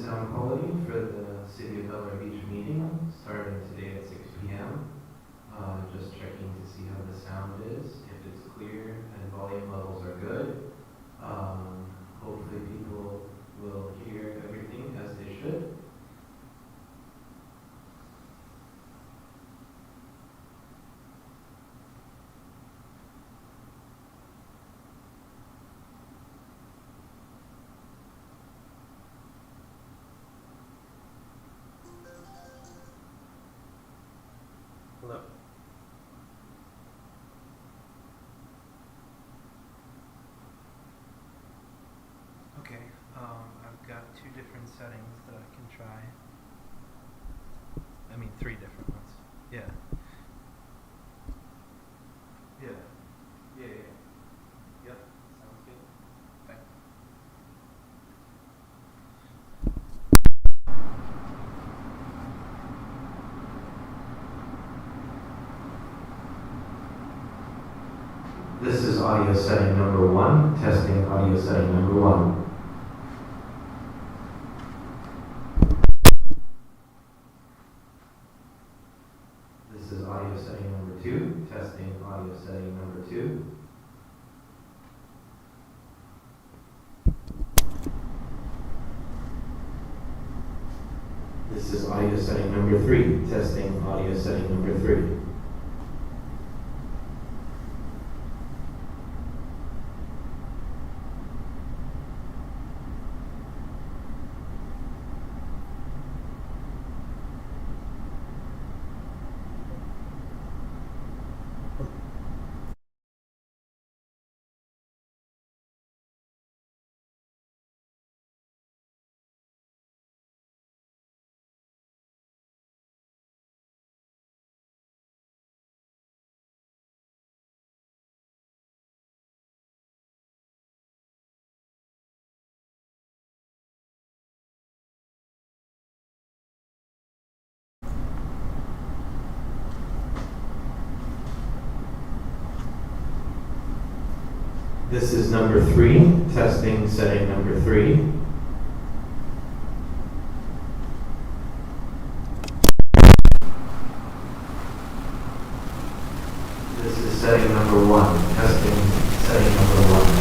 sound quality for the City of Bel Air Beach meeting starting today at 6 p.m. Just checking to see how the sound is, if it's clear and volume levels are good. Hopefully people will hear everything as they should. Hello. Okay, I've got two different settings that I can try. I mean, three different ones. Yeah. Yeah. Yeah, yeah. Yep, sounds good. Okay. This is audio setting number 1, testing audio setting number 1. This is audio setting number 2, testing audio setting number 2. This is audio setting number 3, testing audio setting number 3. This is number 3, testing setting number 3. This is setting number 1, testing setting number 1.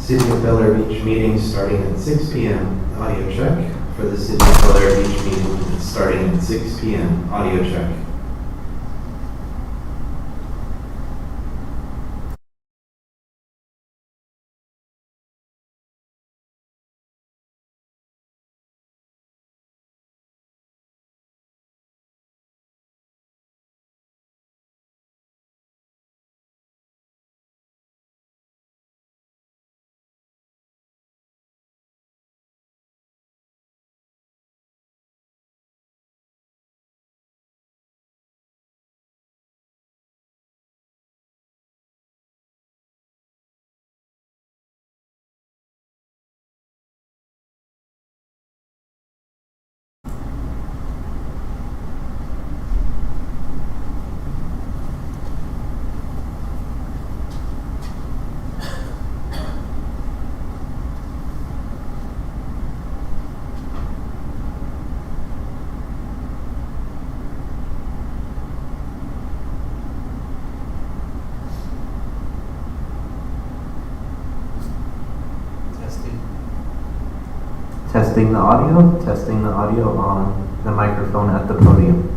City of Bel Air Beach meeting starting at 6 p.m. Audio check. For the City of Bel Air Beach meeting, it's starting at 6 p.m. Audio check. Testing the audio on the microphone at the podium.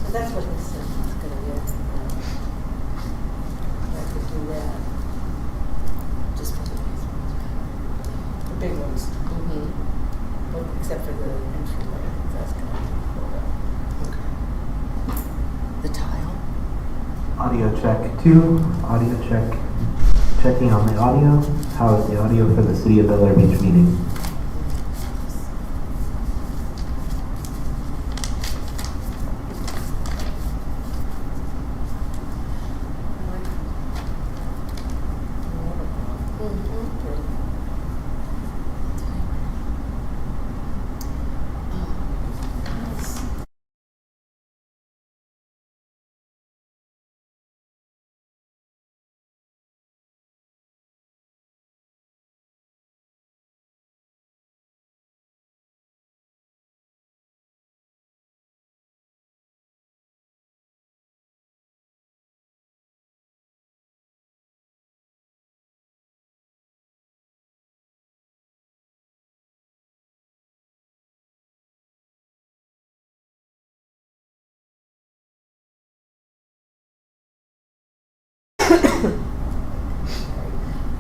So that's what he said he's gonna get. I could do that. Just for the big ones. Mm-hmm. Well, except for the entryway, that's gonna be pulled up. Okay. The tile? Audio check 2, audio check. Checking on the audio. How is the audio for the City of Bel Air Beach meeting?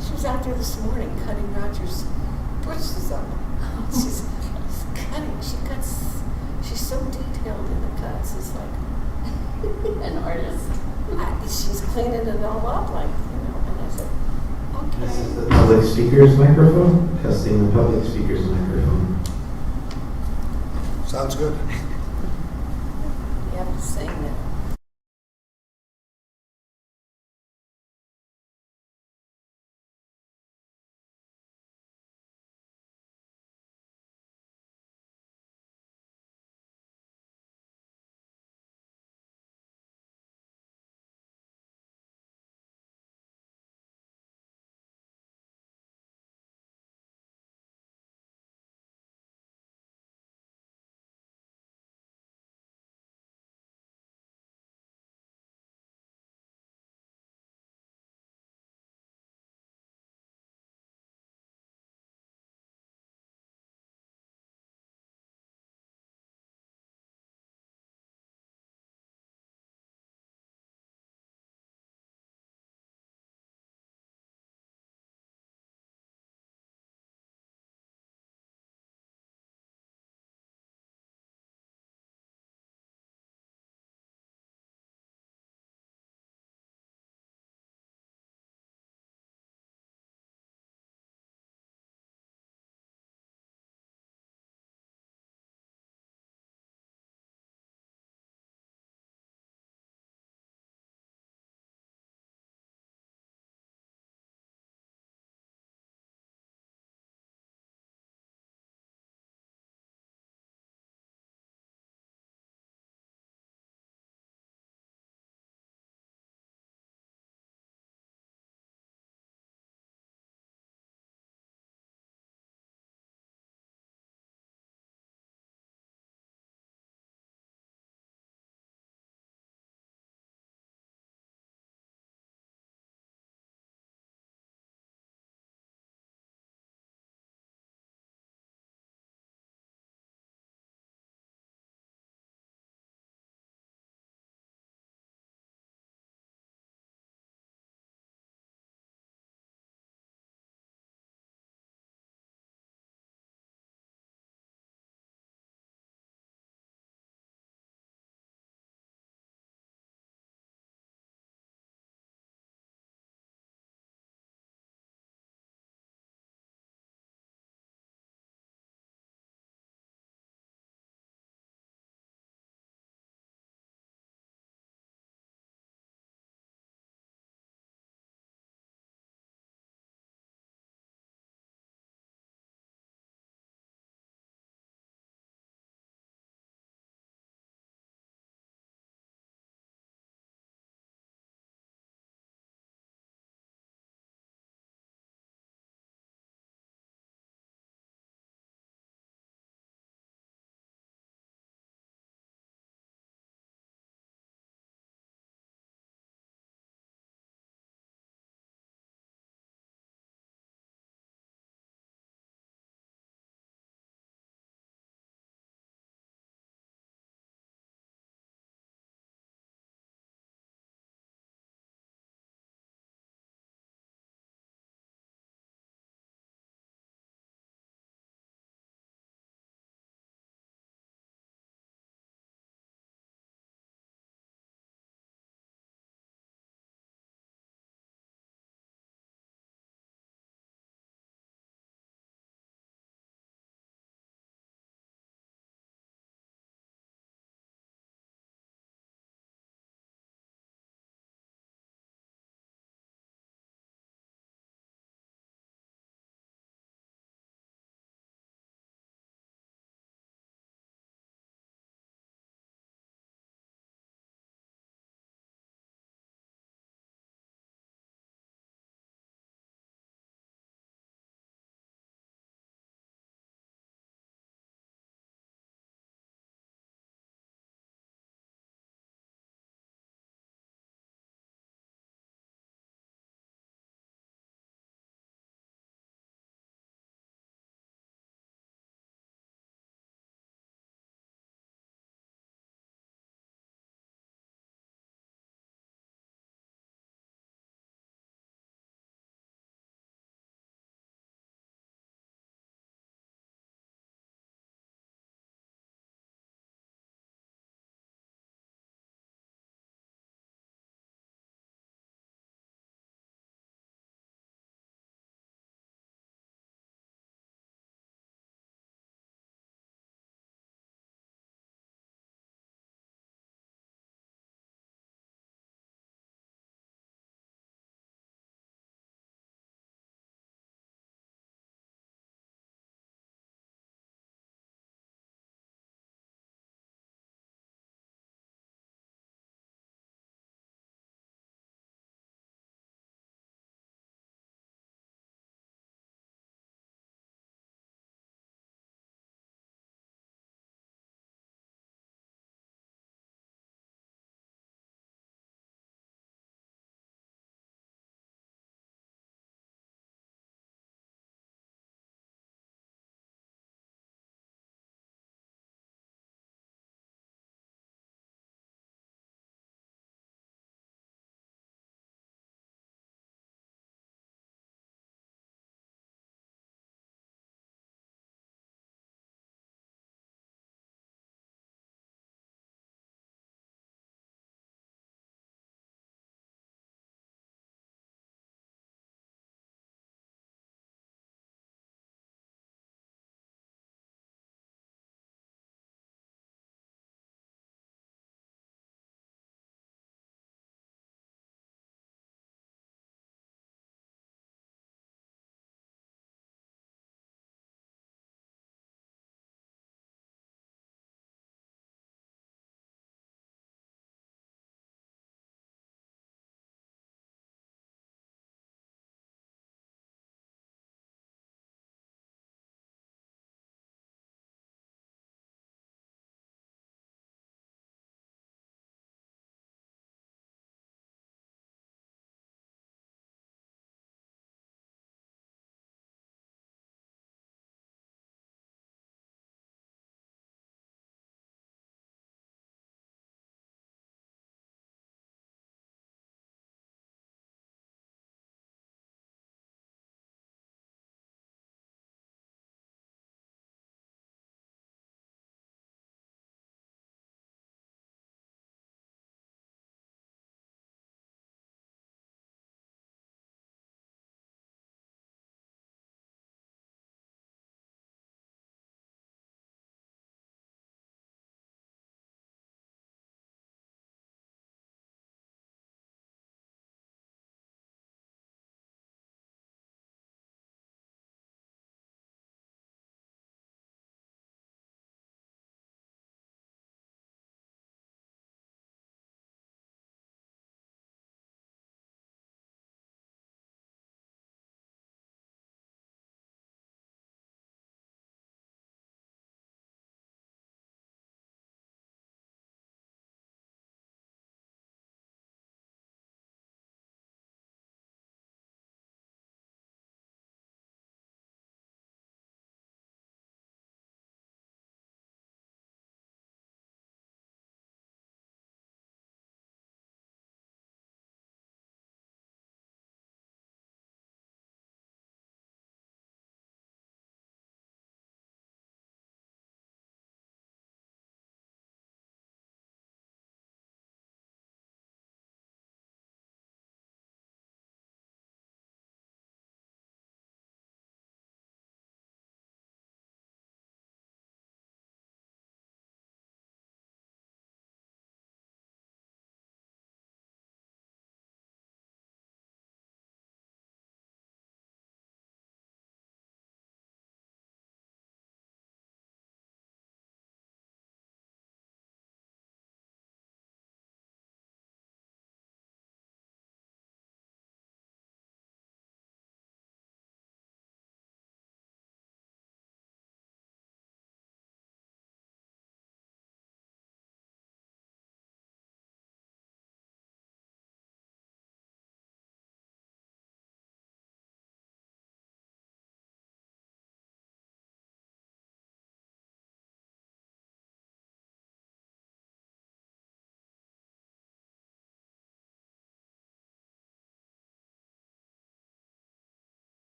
She was out there this morning cutting Roger's bushes up. She's cutting, she's so detailed in the cuts, it's like, An artist. She's cleaning it all up, like, and I said, This is okay. the public speaker's microphone. Testing the public speaker's microphone. Sounds good. You have to sing that.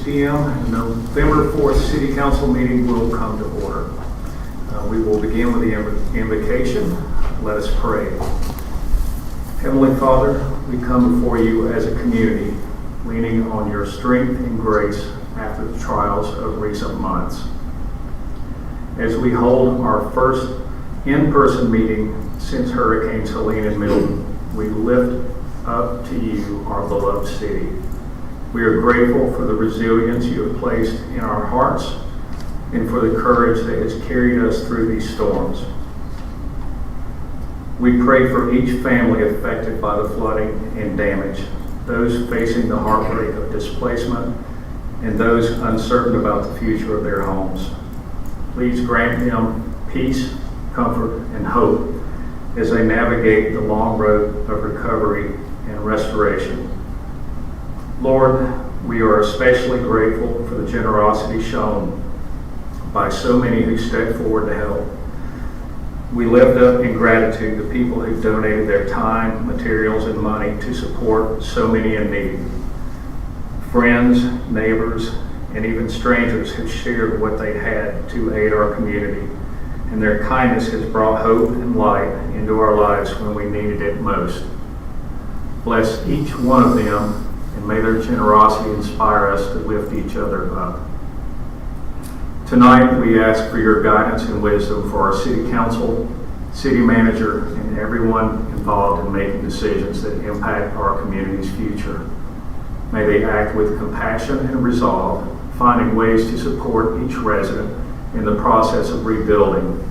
p.m. and the November 4th City Council meeting will come to order. We will begin with the invocation. Let us pray. Heavenly Father, we come before you as a community, leaning on your strength and grace after the trials of recent months. As we hold our first in-person meeting since Hurricanes Helene and Milton, we lift up to you our beloved city. We are grateful for the resilience you have placed in our hearts and for the courage that has carried us through these storms. We pray for each family affected by the flooding and damage, those facing the heartbreak of displacement, and those uncertain about the future of their homes. Please grant them peace, comfort, and hope as they navigate the long road of recovery and restoration. Lord, we are especially grateful for the generosity shown by so many who stepped forward to help. We lift up in gratitude the people who donated their time, materials, and money to support so many in need. Friends, neighbors, and even strangers who shared what they had to aid our community, and their kindness has brought hope and light into our lives when we needed it most. Bless each one of them, and may their generosity inspire us to lift each other up. Tonight, we ask for your guidance and wisdom for our city council, city manager, and everyone involved in making decisions that impact our community's future. May they act with compassion and resolve, finding ways to support each resident in the process of rebuilding.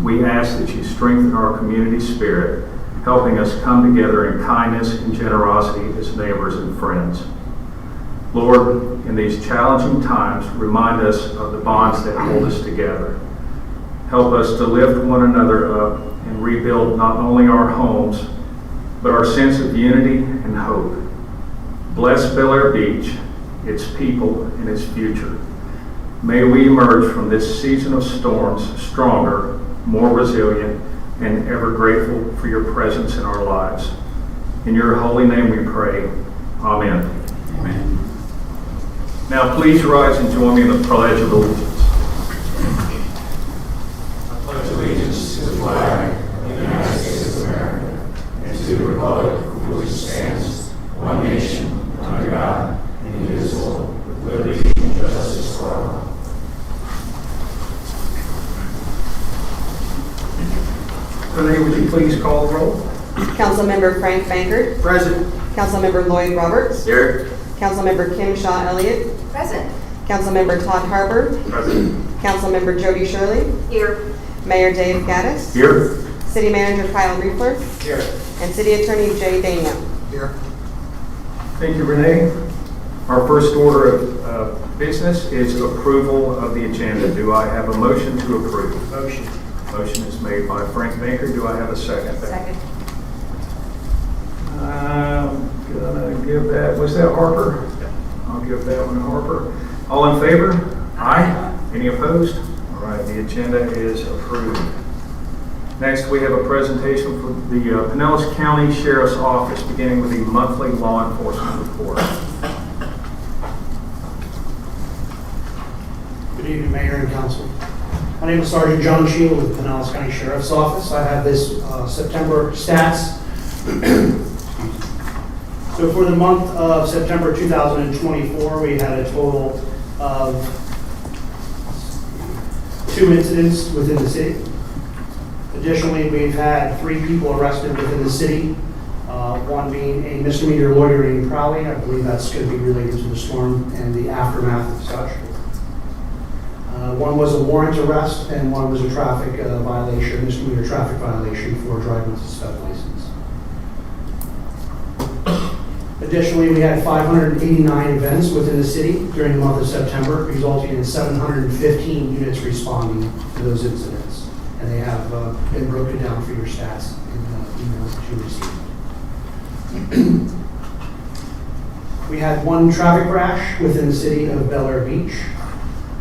We ask that you strengthen our community spirit, helping us come together in kindness and generosity as neighbors and friends. Lord, in these challenging times, remind us of the bonds that hold us together. Help us to lift one another up and rebuild not only our homes, but our sense of unity and hope. Bless Bel Air Beach, its people, and its future. May we emerge from this season of storms stronger, more resilient, and ever grateful for your presence in our lives. In your holy name we pray. Amen. Amen. Now please rise and join me in the Pledge of Allegiance. I pledge allegiance to the flag of the United States of America and to the republic for which it stands, one nation, under God, indivisible, with liberty and justice for all. Renee, would you please call the roll? Councilmember Frank Bankert. Present. Councilmember Lloyd Roberts. Here. Councilmember Kim Shaw Elliott. Present. Councilmember Todd Harper. Present. Councilmember Jody Shirley. Here. Mayor Dave Gaddis. Here. City Manager Kyle Riefler. Here. And City Attorney Jay Daniel. Here. Thank you, Renee. Our first order of business is approval of the agenda. Do I have a motion to approve? Motion. Motion is made by Frank Baker. Do I have a second? Second. I'm gonna give that, was that Harper? I'll give that one to Harper. All in favor? Aye. Any opposed? All right, the agenda is approved. Next, we have a presentation from the Pinellas County Sheriff's Office, beginning with the monthly law enforcement report. Good evening, Mayor and Council. My name is Sergeant John Shield with the Pinellas County Sheriff's Office. I have this September stats. So for the month of September 2024, we had a total of 2 incidents within the city. Additionally, we've had 3 people arrested within the city, one being a misdemeanor loitering and prowling. I believe that's going to be related to the storm and the aftermath of such. One was a warrant arrest, and one was a traffic violation, misdemeanor traffic violation for driving with a suspended license. Additionally, we had 589 events within the city during the month of September, resulting in 715 units responding to those incidents. And they have been broken down for your stats in the emails that you received. We had 1 traffic crash within the city of Bel Air Beach.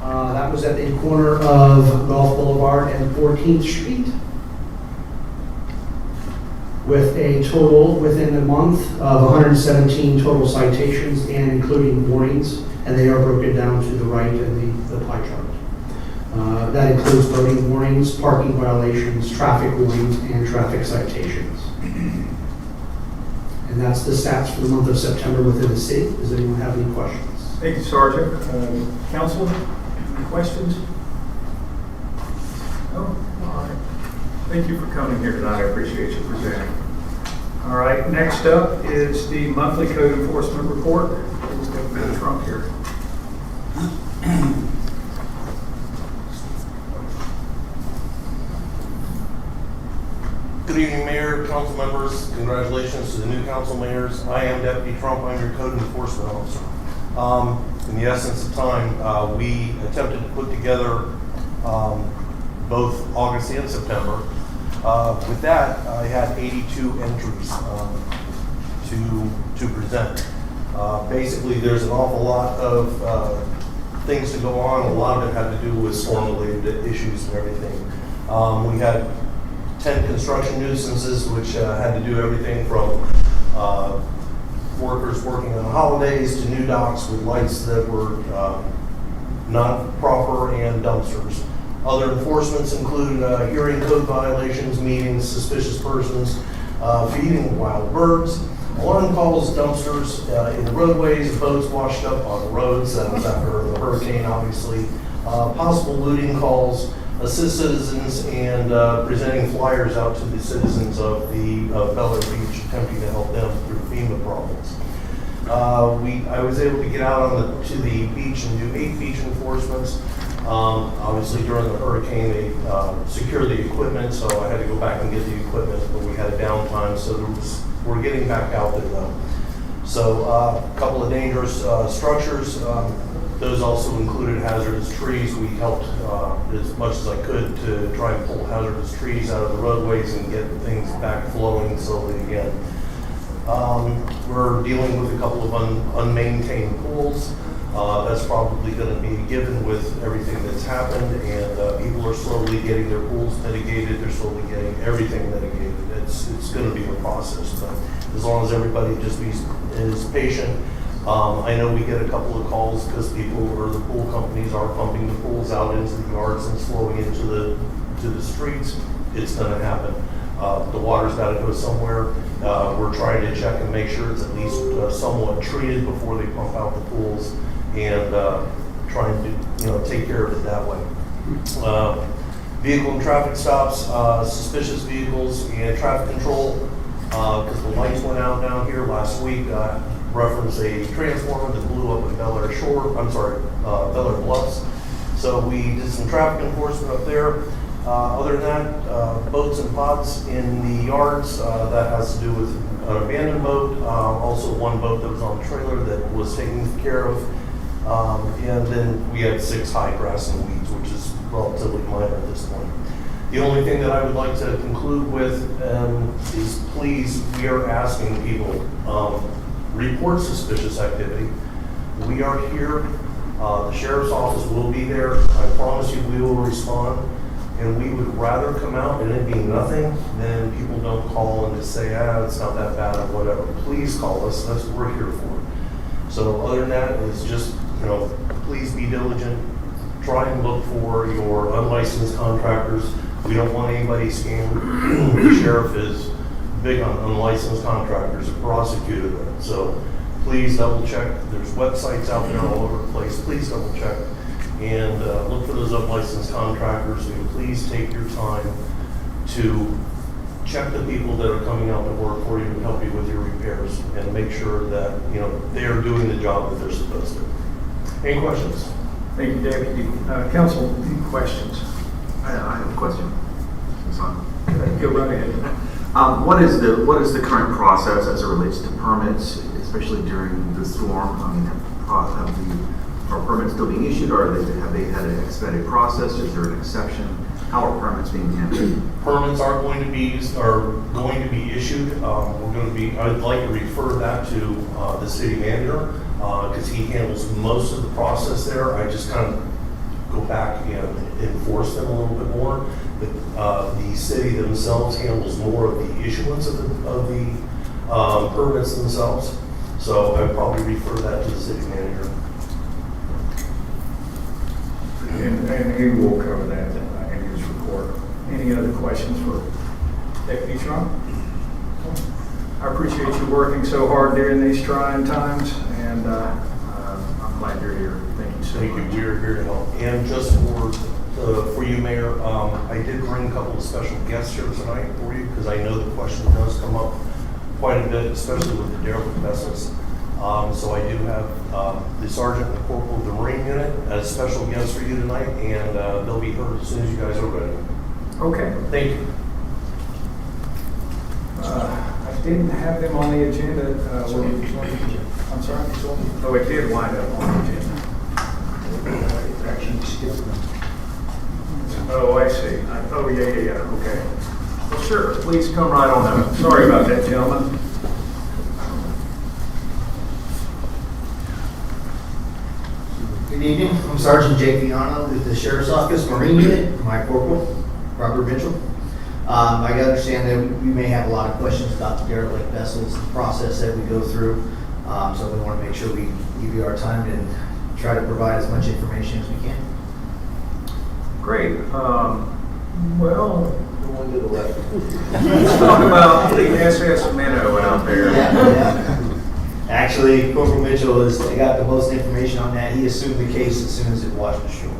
That was at the corner of Gulf Boulevard and 14th Street, with a total within the month of 117 total citations and including warnings and they are broken down to the right in the pie chart. That includes loading warnings, parking violations, traffic warnings, and traffic citations. And that's the stats for the month of September within the city. Does anyone have any questions? Thank you, Sergeant. Council, any questions? No? All right. Thank you for coming here tonight. I appreciate you presenting. All right, next up is the monthly code enforcement report. We've got Ben Trump here. Good evening, Mayor, council members. Congratulations to the new council mayors. I am Deputy Trump. I'm your code enforcement officer. In the essence of time, we attempted to put together both August and September. With that, I had 82 entries to present. Basically, there's an awful lot of things to go on. A lot of it had to do with storm-related issues and everything. We had 10 construction nuisances, which had to do everything from workers working on holidays to new docks with lights that were not proper and dumpsters. Other enforcements include hearing code violations, meetings, suspicious persons, feeding wild birds, alarm calls, dumpsters in the roadways, boats washed up on the roads. That was after the hurricane, obviously. Possible looting calls, assist citizens, and presenting flyers out to the citizens of the Bel Air Beach, attempting to help them through FEMA problems. I was able to get out to the beach and do 8 beach enforcements. Obviously, during the hurricane, they secured the equipment, so I had to go back and get the equipment, but we had a downtime, so we're getting back out there though. So a couple of dangerous structures. Those also included hazardous trees. We helped as much as I could to try and pull hazardous trees out of the roadways and get things back flowing slowly again. We're dealing with a couple of unmaintained pools. That's probably going to be a given with everything that's happened, and people are slowly getting their pools mitigated. They're slowly getting everything mitigated. It's going to be a process, but as long as everybody just is patient. I know we get a couple of calls because people or the pool companies are pumping the pools out into the yards and flowing into the streets. It's going to happen. The water's got to go somewhere. We're trying to check and make sure it's at least somewhat treated before they pump out the pools, and trying to take care of it that way. Vehicle and traffic stops, suspicious vehicles, and traffic control. Because the lights went out down here last week. Reference a transformer that blew up at Bel Air Bel Air Bluffs. So we did some traffic enforcement up there. Other than that, boats and pods in the yards, that has to do with an abandoned boat. Also one boat that was on the trailer that was taken care of. And then we had 6 high grass and weeds, which is relatively minor at this point. The only thing that I would like to conclude with is please, we are asking people, report suspicious activity. We are here. The sheriff's office will be there. I promise you we will respond. And we would rather come out and it be nothing than people don't call and just say, it's not that bad or whatever. Please call us. That's what we're here for. So other than that, it's just, please be diligent. Try and look for your unlicensed contractors. We don't want anybody scammed. The sheriff is big on unlicensed contractors, prosecuted them. So please double check. There's websites out there all over the place. Please double check and look for those unlicensed contractors. And please take your time to check the people that are coming out to work for you and help you with your repairs, and make sure that they are doing the job that they're supposed to. Any questions? Thank you, Deputy. Council, any questions? I have a question. Go right ahead. What is the current process as it relates to permits, especially during the storm? I mean, are permits still being issued, or have they had an expedited process? Is there an exception? How are permits being handled? Permits are going to be issued. I'd like to refer that to the city manager because he handles most of the process there. I just kind of go back and enforce them a little bit more. The city themselves handles more of the issuance of the permits themselves. So I'd probably refer that to the city manager. and he will cover that in his report. Any other questions for Deputy Trump? I appreciate you working so hard during these trying times, and I'm glad you're here. Thank you so Thank much. you, we're here to help. And just for you, Mayor, I did bring a couple of special guests here tonight for you, because I know the question does come up quite a bit, especially with the derelict vessels. So I do have the Sergeant and the Corporal of the Marine Unit as special guests for you tonight, and they'll be heard as soon as you guys are ready. Okay. Thank you. I didn't have them on the agenda. I'm sorry? Oh, it did wind up on the agenda. Oh, I see. Oh, yeah. Okay. Well, sure. Please come right on up. Sorry about that, gentlemen. Good evening, I'm Sergeant Jake Viano with the Sheriff's Office, Marine Unit, my corporal, Robert Mitchell. I understand that we may have a lot of questions about the derelict vessels, the process that we go through. So we want to make sure we give you our time and try to provide as much information as we can. Great. Well, The one to the left. let's talk about the SS Minnow out there. Yeah. Actually, Corporal Mitchell they got the most information on that. He assumed the case as soon as it washed ashore.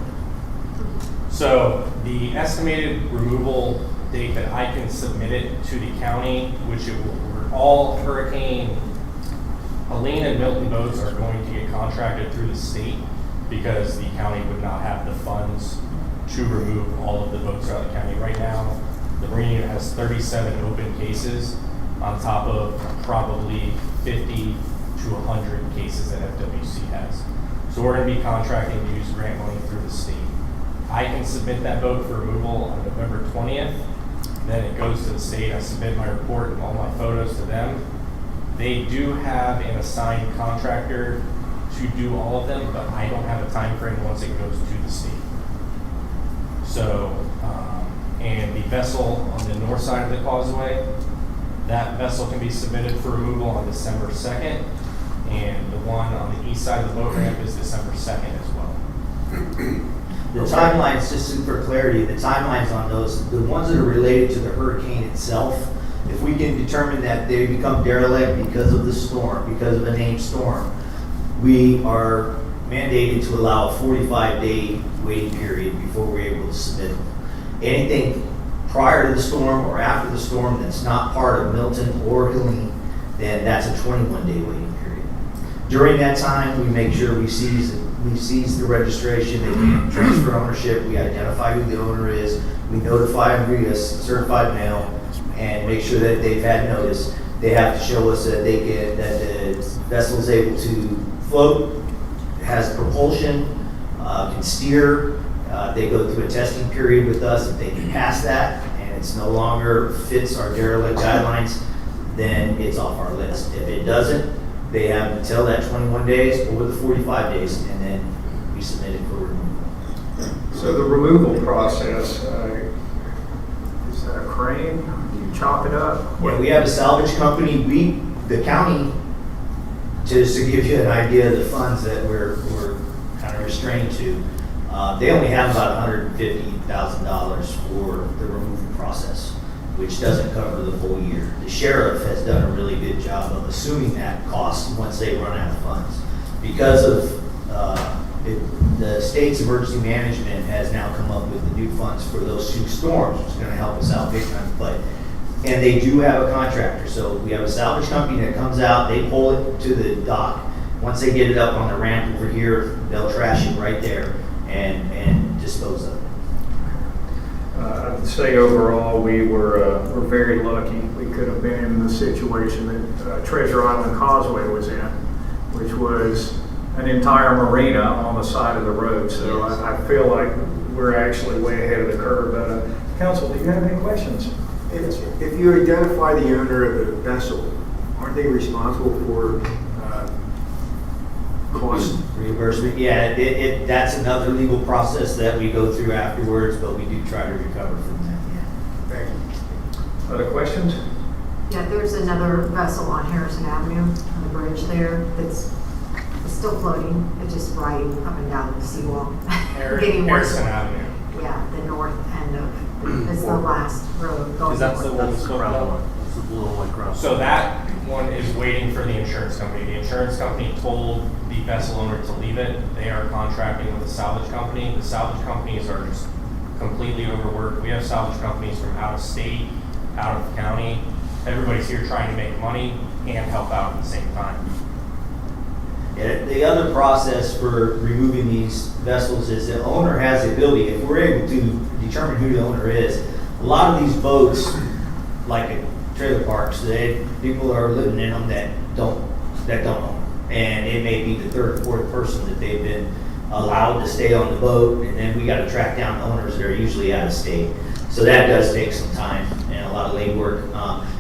So the estimated removal date that I can submit it to the county, which all Hurricane Helene and Milton boats are going to get contracted through the state because the county would not have the funds to remove all of the boats out of the county. Right now, the Marine Unit has 37 open cases on top of probably 50 to 100 cases that FWC has. So we're going to be contracting to use grant money through the state. I can submit that boat for removal on November 20th. Then it goes to the state. I submit my report and all my photos to them. They do have an assigned contractor to do all of them, but I don't have a time frame once it goes to the state. So, and the vessel on the north side of the causeway, that vessel can be submitted for removal on December 2nd, and the one on the east side of the boat ramp is December 2nd as well. The timelines, just for clarity, the timelines on those, the ones that are related to the hurricane itself, if we can determine that they become derelict because of the storm, because of a named storm, we are mandated to allow a 45-day waiting period before we're able to submit them. Anything prior to the storm or after the storm that's not part of Milton or Helene, then that's a 21-day waiting period. During that time, we make sure we seize the registration, they can transfer ownership, we identify who the owner is, we notify them via certified mail, and make sure that they've had notice. They have to show us that that the vessel is able to float, has propulsion, can steer. They go through a testing period with us. If they can pass that and it's no longer fits our derelict guidelines, then it's off our list. If it doesn't, they have until that 21 days or the 45 days, and then we submit it for removal. So the removal process, is that a crane? Do you chop it up? Yeah, we have a salvage company. The county, just to give you an idea of the funds that we're kind of restrained to, they only have about $150,000 for the removal process, which doesn't cover the full year. The sheriff has done a really good job of assuming that cost once they run out of funds. Because of the state's emergency management has now come up with the new funds for those two storms, which is going to help us out big time. And they do have a contractor. So we have a salvage company that comes out, they pull it to the dock. Once they get it up on the ramp over here, they'll trash it right there and dispose of it. I would say overall we're very lucky. We could have been in the situation that Treasure Island Causeway was in, which was an entire marina on the side of the road. So yes. I feel like we're actually way ahead of the curve. Council, do you have any questions? If you identify the owner of the vessel, aren't they responsible for cost? Reimbursement, yeah, that's another legal process that we go through afterwards, but we do try to recover from that, yeah. Thank you. Other questions? Yeah, there's another vessel on Harrison Avenue on the bridge there that's the still floating, it's just riding up and down the seawall. Harrison Avenue. Yeah, the north end of, it's the last road going. Is that the one we spoke about? It's the blue and white cross. So that one is waiting for the insurance company. The insurance company told the vessel owner to leave it. They are contracting with the salvage company. The salvage companies are just completely overworked. We have salvage companies from out of state, out of county. Everybody's here trying to make money and help out at the same time. Yeah, the other process for removing these vessels is the owner has the ability, if we're able to determine who the owner is, a lot of these boats, like at trailer parks, people are living in them that don't own them. And it may be the third or fourth person that they've been allowed to stay on the boat, and then we gotta track down the owners that are usually out of state. So that does take some time and a lot of legwork.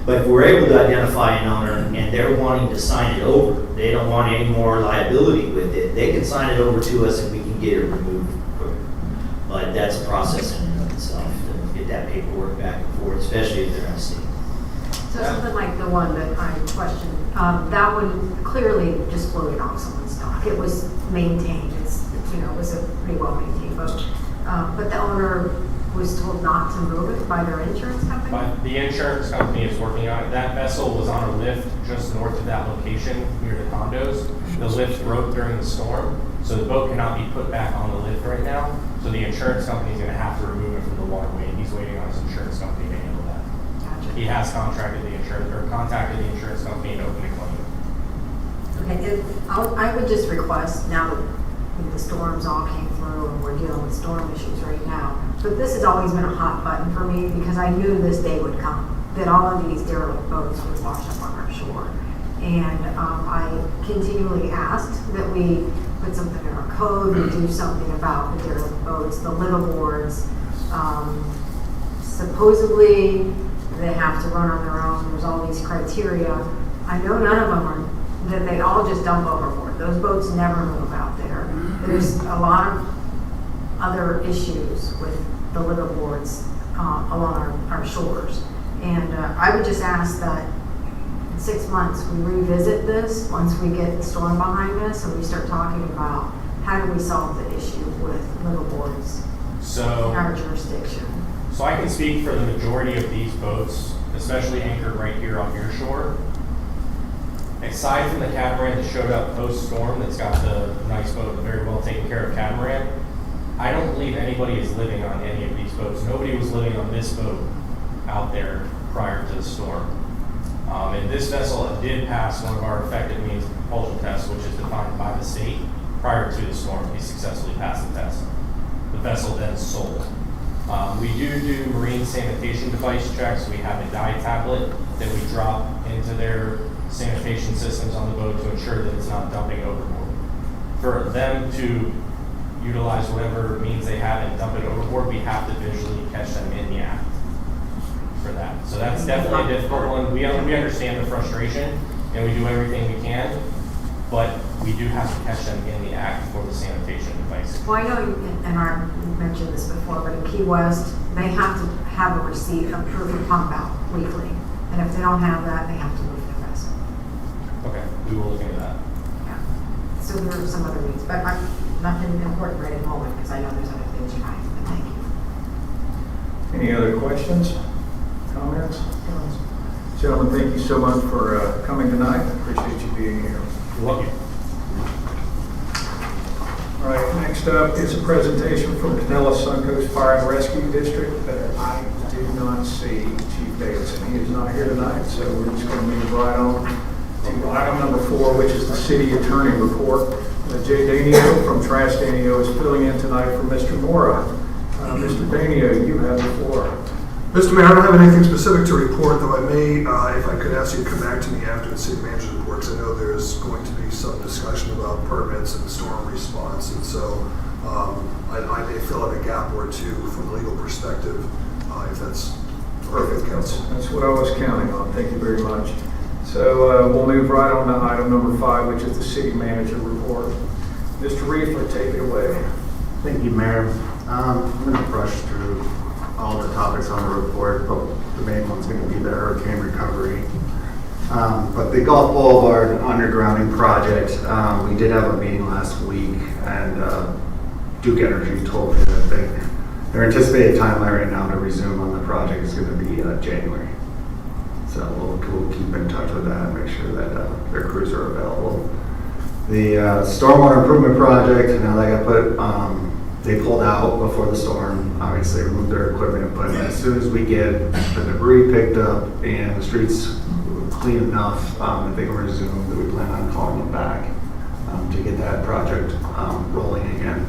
But if we're able to identify an owner and they're wanting to sign it over, they don't want any more liability with it, they can sign it over to us and we can get it removed. But that's a process in and of itself to get that paperwork back and forth, especially if they're out of state. So something like the one that I questioned, that one clearly just floated off someone's dock. It was maintained, it was a pretty well maintained boat. But the owner was told not to move it by their insurance company? But the insurance company is working on it. That vessel was on a lift just north of that location near the condos. The lift broke during the storm, so the boat cannot be put back on the lift right now. So the insurance company is going to have to remove it from the waterway, and he's waiting on his insurance company to handle that. Gotcha. He has contacted the insurance company and opened a claim. Okay, I would just request, now that the storms all came through and we're dealing with storm issues right now, but this has always been a hot button for me because I knew this day would come, that all of these derelict boats would wash up on our shore. And I continually asked that we put something in our code, we do something about the derelict boats, the liveaboards. Supposedly, they have to run on their own, there's all these criteria. I know none of them are, that they all just dump overboard. Those boats never move out there. There's a lot of other issues with the liveaboards along our shores. And I would just ask that in 6 months we revisit this once we get the storm behind us and we start talking about how do we solve the issue with liveaboards in our jurisdiction. So I can speak for the majority of these boats, especially anchored right here off your shore. Aside from the catamaran that showed up post-storm that's got the nice boat, the very well taken care of catamaran, I don't believe anybody is living on any of these boats. Nobody was living on this boat out there prior to the storm. And this vessel did pass one of our effective means of propulsion tests, which is defined by the state prior to the storm. We successfully passed the test. The vessel then sold. We do marine sanitation device checks. We have a dye tablet that we drop into their sanitation systems on the boat to ensure that it's not dumping overboard. For them to utilize whatever means they have and dump it overboard, we have to visually catch them in the act for that. So that's definitely a difficult one. We understand the frustration and we do everything we can, but we do have to catch them in the act for the sanitation device. Well, I know you mentioned this before, but in Key West, they have to have a receipt of proof of pump out weekly. And if they don't have that, they have to move the vessel. Okay, we will look into that. Yeah. So there are some other needs, but nothing important right at the moment because I know there's other things trying, but thank you. Any other questions, comments? Gentlemen, thank you so much for coming tonight. I appreciate you being here. Love you. All right, next up is a presentation from Pinellas Suncoast Fire and Rescue District, but I do not see Chief Davidson. He is not here tonight, so we're just going to move right on to item number 4, which is the City Attorney Report. Jay Danio from Trash Danio is filling in tonight for Mr. Mora. Mr. Danio, you have the floor. Mr. Mayor, I don't have anything specific to report, though I may, if I could ask you to come back to me after the city manager's report, because I know there's going to be some discussion about permits and storm response, and so I may fill in a gap or two from a legal perspective, if that's perfect, Council. That's what I was counting on. Thank you very much. So we'll move right on to item number 5, which is the city manager report. Mr. Riefler, take it away. Thank you, Mayor. I'm going to brush through all the topics on the report, but the main one's going to be the hurricane recovery. But the Gulf Boulevard undergrounding project, we did have a meeting last week, and Duke Energy told me that their anticipated timeline right now to resume on the project is going to be January. So we'll keep in touch with that and make sure that their crews are available. The stormwater improvement project, now like I put, they pulled out before the storm, obviously removed their equipment, but as soon as we get the debris picked up and the streets clean enough that they can resume, that we plan on calling them back to get that project rolling again.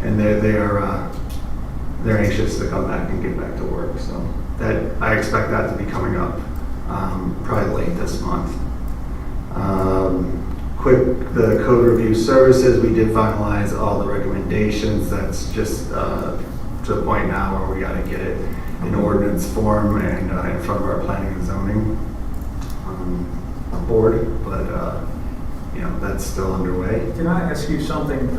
And they're anxious to come back and get back to work. So that I expect that to be coming up probably late this month. The code review services, we did finalize all the recommendations. That's just to the point now where we got to get it in ordinance form and in front of our planning and zoning board, but that's still underway. Can I ask you something?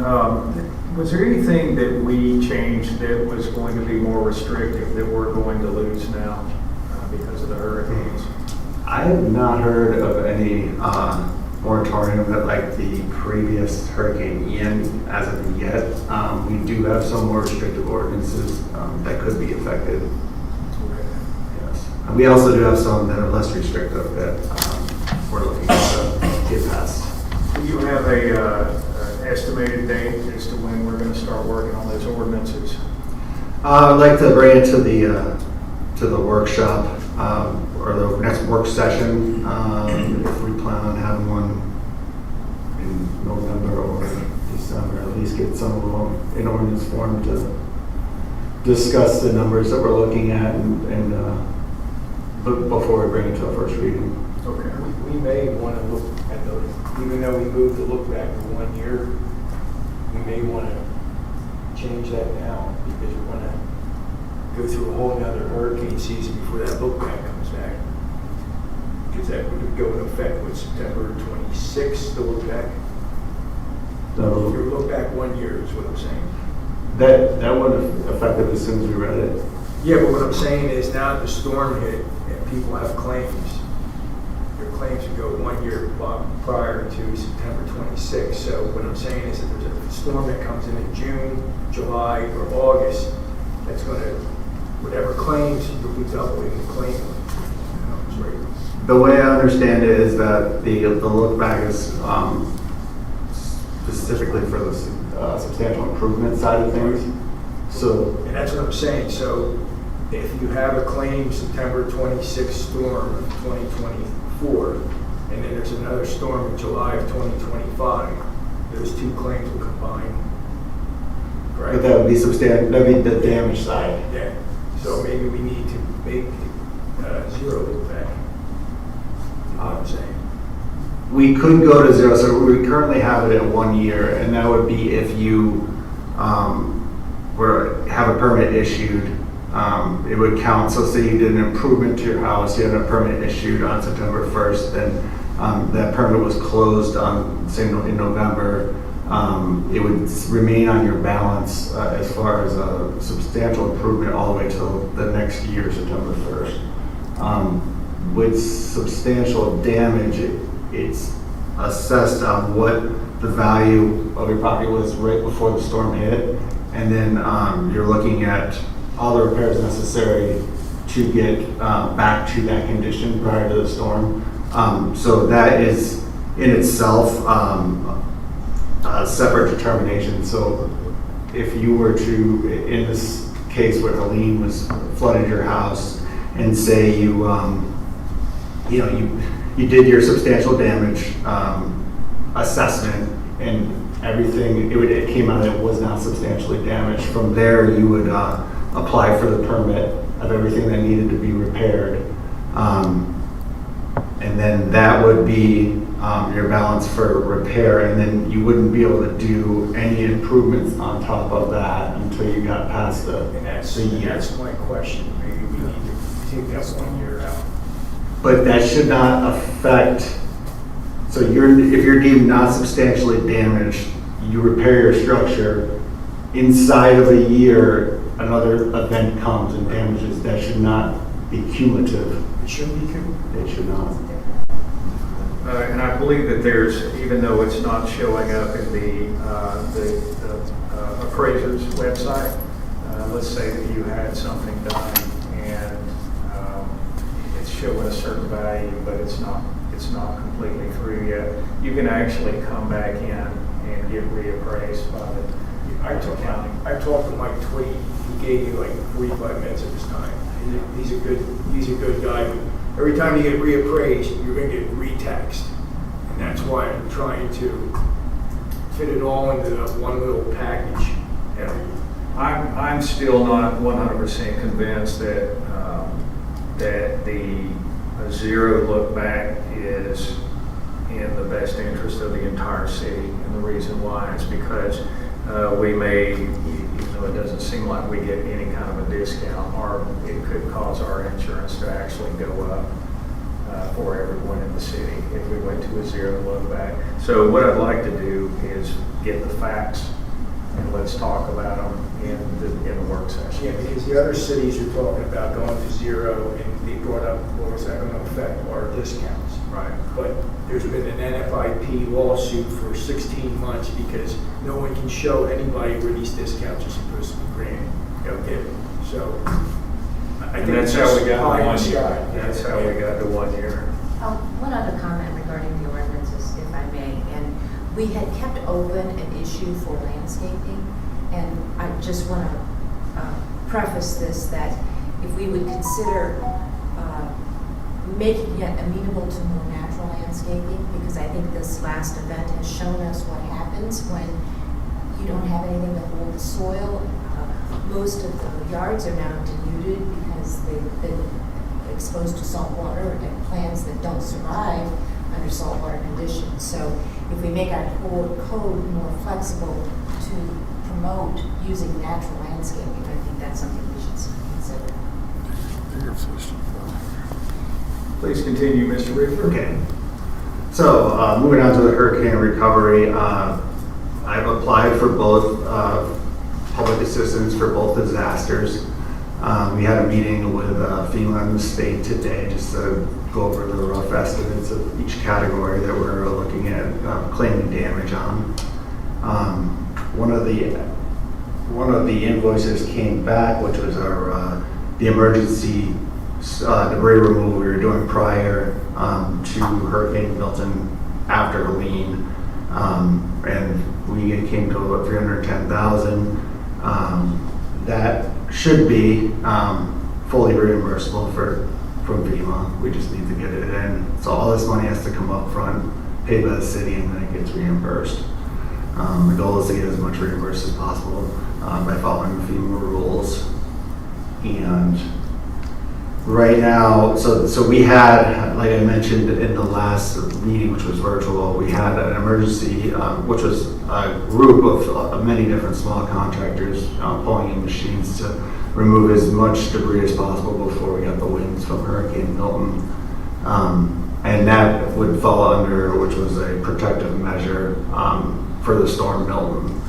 Was there anything that we changed that was going to be more restrictive that we're going to lose now because of the hurricanes? I have not heard of any moratorium that like the previous Hurricane Ian as of yet. We do have some more restrictive ordinances that could be affected. Yes. And we also do have some that are less restrictive that we're looking to get passed. Do you have an estimated date as to when we're going to start working on those ordinances? I'd like to bring it to the workshop or the next work session. If we plan on having one in November or December, at least get some of them in ordinance form to discuss the numbers that we're looking at and before we bring it to a first reading. Okay. We may want to look at those, even though we moved the look back to 1 year, we may want to change that now because we're going to go through a whole nother hurricane season before that look back comes back. Because that would go into effect with September 26th, the look back. So if you look back 1 year is what I'm saying. that would have affected as soon as we read it. Yeah, but what I'm saying is now that the storm hit and people have claims, their claims would go 1 year prior to September 26th. So what I'm saying is that there's a storm that comes in June, July, or August, that's going to, whatever claims, you'll be doubling the claim. The way I understand it is that the look back is specifically for the substantial improvement side of things. So, and that's what I'm saying. So if you have a claim September 26th storm of 2024, and then there's another storm in July of 2025, those two claims will combine. Right? But that would be substantial. That would be the damage side. Yeah. So maybe we need to make zero look back. You know what I'm saying? We could go to zero. So we currently have it at 1 year, and that would be if you have a permit issued. It would count. So say you did an improvement to your house, you had a permit issued on September 1st, then that permit was closed on, say, in November. It would remain on your balance as far as a substantial improvement all the way till the next year, September 1st. With substantial damage, it's assessed on what the value of your property was right before the storm hit, and then you're looking at all the repairs necessary to get back to that condition prior to the storm. So that is in itself a separate determination. So if you were to, in this case where Helene was flooded your house, and say you did your substantial damage assessment and everything, it came out that it was not substantially damaged. From there, you would apply for the permit of everything that needed to be repaired. And then that would be your balance for repair, and then you wouldn't be able to do any improvements on top of that until you got past the year. That's my question. Maybe we need to take that 1 year out. But that should not affect, so if you're deemed not substantially damaged, you repair your structure, inside of a year, another event comes and damages, that should not be cumulative. It shouldn't be cumulative? It should not. And I believe that there's, even though it's not showing up in the appraiser's website, let's say that you had something done and it's showing a certain value, but it's not completely through yet. You can actually come back in and get reappraised by the county. I talked to Mike Tweed. He gave me like 45 minutes of his time. He's a good guy. But every time you get reappraised, you're going to get retaxed, and that's why I'm trying to fit it all into one little package. I'm still not 100% convinced that that the zero look back is in the best interest of the entire city, and the reason why is because we may, even though it doesn't seem like we get any kind of a discount, or it could cause our insurance to actually go up for everyone in the city if we went to a zero look back. So what I'd like to do is get the facts and let's talk about them in the work session. Yeah, because the other cities are talking about going to zero, and they brought up what was that going to affect our discounts. Right. But there's been an NFIP lawsuit for 16 months because no one can show anybody where these discounts are supposed to be given. So I think that's how we got to 1 year. That's how we got to 1 year. One other comment regarding the ordinances, if I may. And we had kept open an issue for landscaping, and I just want to preface this that if we would consider making it amenable to more natural landscaping, because I think this last event has shown us what happens when you don't have anything to hold the soil. Most of the yards are now denuded because they've been exposed to salt water and plants that don't survive under saltwater conditions. So if we make our code more flexible to promote using natural landscaping, I think that's something we should consider. Please continue, Mr. Rickford. Okay. So moving on to the hurricane recovery, I've applied for both public assistance for both disasters. We had a meeting with FEMA and the state today just to go over the rough estimates of each category that we're looking at claiming damage on. One of the invoices came back, which was our the emergency debris removal we were doing prior to Hurricane Milton after Helene, and we came to about $310,000. That should be fully reimbursable from FEMA. We just need to get it in. So all this money has to come up front, paid by the city, and then it gets reimbursed. The goal is to get as much reimbursed as possible by following the FEMA rules. And right now, so we had, like I mentioned in the last meeting, which was virtual, we had an emergency, which was a group of many different small contractors pulling in machines to remove as much debris as possible before we got the winds from Hurricane Milton. And that would fall under, which was a protective measure for the storm Milton,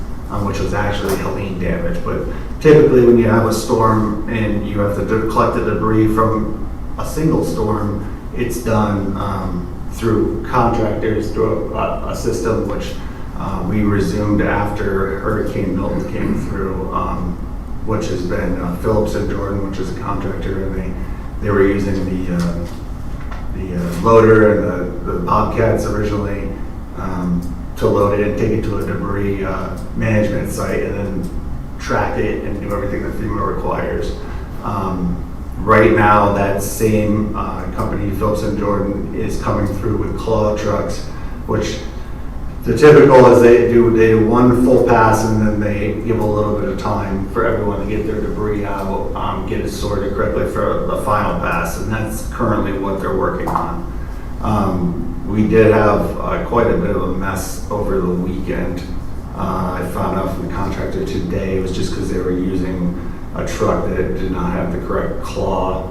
which was actually Helene damage. But typically when you have a storm and you have to collect the debris from a single storm, it's done through contractors, through a system which we resumed after Hurricane Milton came through, which has been Phillips and Jordan, which is a contractor, and they were using the loader and the Bobcats originally to load it and take it to a debris management site and then track it and do everything that FEMA requires. Right now, that same company, Phillips and Jordan, is coming through with claw trucks, which the typical is they do one full pass and then they give a little bit of time for everyone to get their debris out, get it sorted correctly for the final pass, and that's currently what they're working on. We did have quite a bit of a mess over the weekend. I found out from the contractor today it was just because they were using a truck that did not have the correct claw.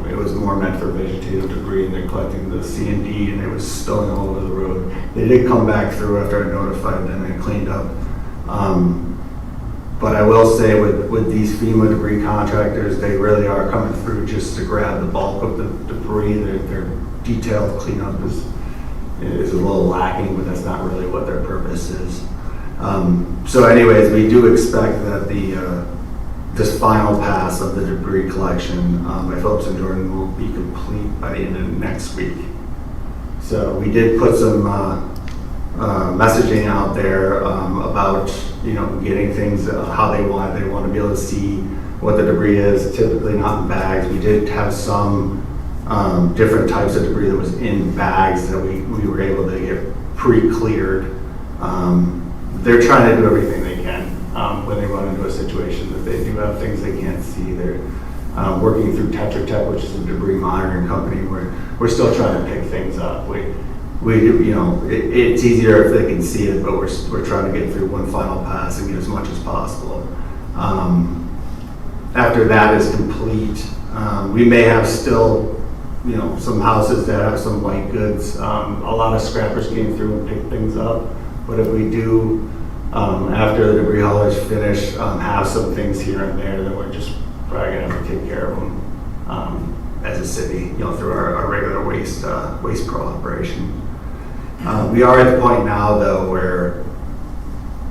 It was more meant for vegetative debris, and they're collecting the C&D, and it was stowing all over the road. They did come back through after I notified them and cleaned up. But I will say with these FEMA debris contractors, they really are coming through just to grab the bulk of the debris. Their detailed cleanup is a little lacking, but that's not really what their purpose is. So anyways, we do expect that this final pass of the debris collection by Phillips and Jordan will be complete by the end of next week. So we did put some messaging out there about getting things how they want. They want to be able to see what the debris is. Typically not in bags. We did have some different types of debris that was in bags that we were able to get pre-cleared. They're trying to do everything they can when they run into a situation that they do have things they can't see. They're working through Tetra Tech, which is a debris monitoring company. We're still trying to pick things up. It's easier if they can see it, but we're trying to get through one final pass and get as much as possible. After that is complete, we may have still, some houses that have some white goods. A lot of scrappers came through and picked things up, but if we do, after the debris haulers finish, have some things here and there, then we're just probably gonna have to take care of them as a city, through our regular waste pro operation. We are at the point now, though, where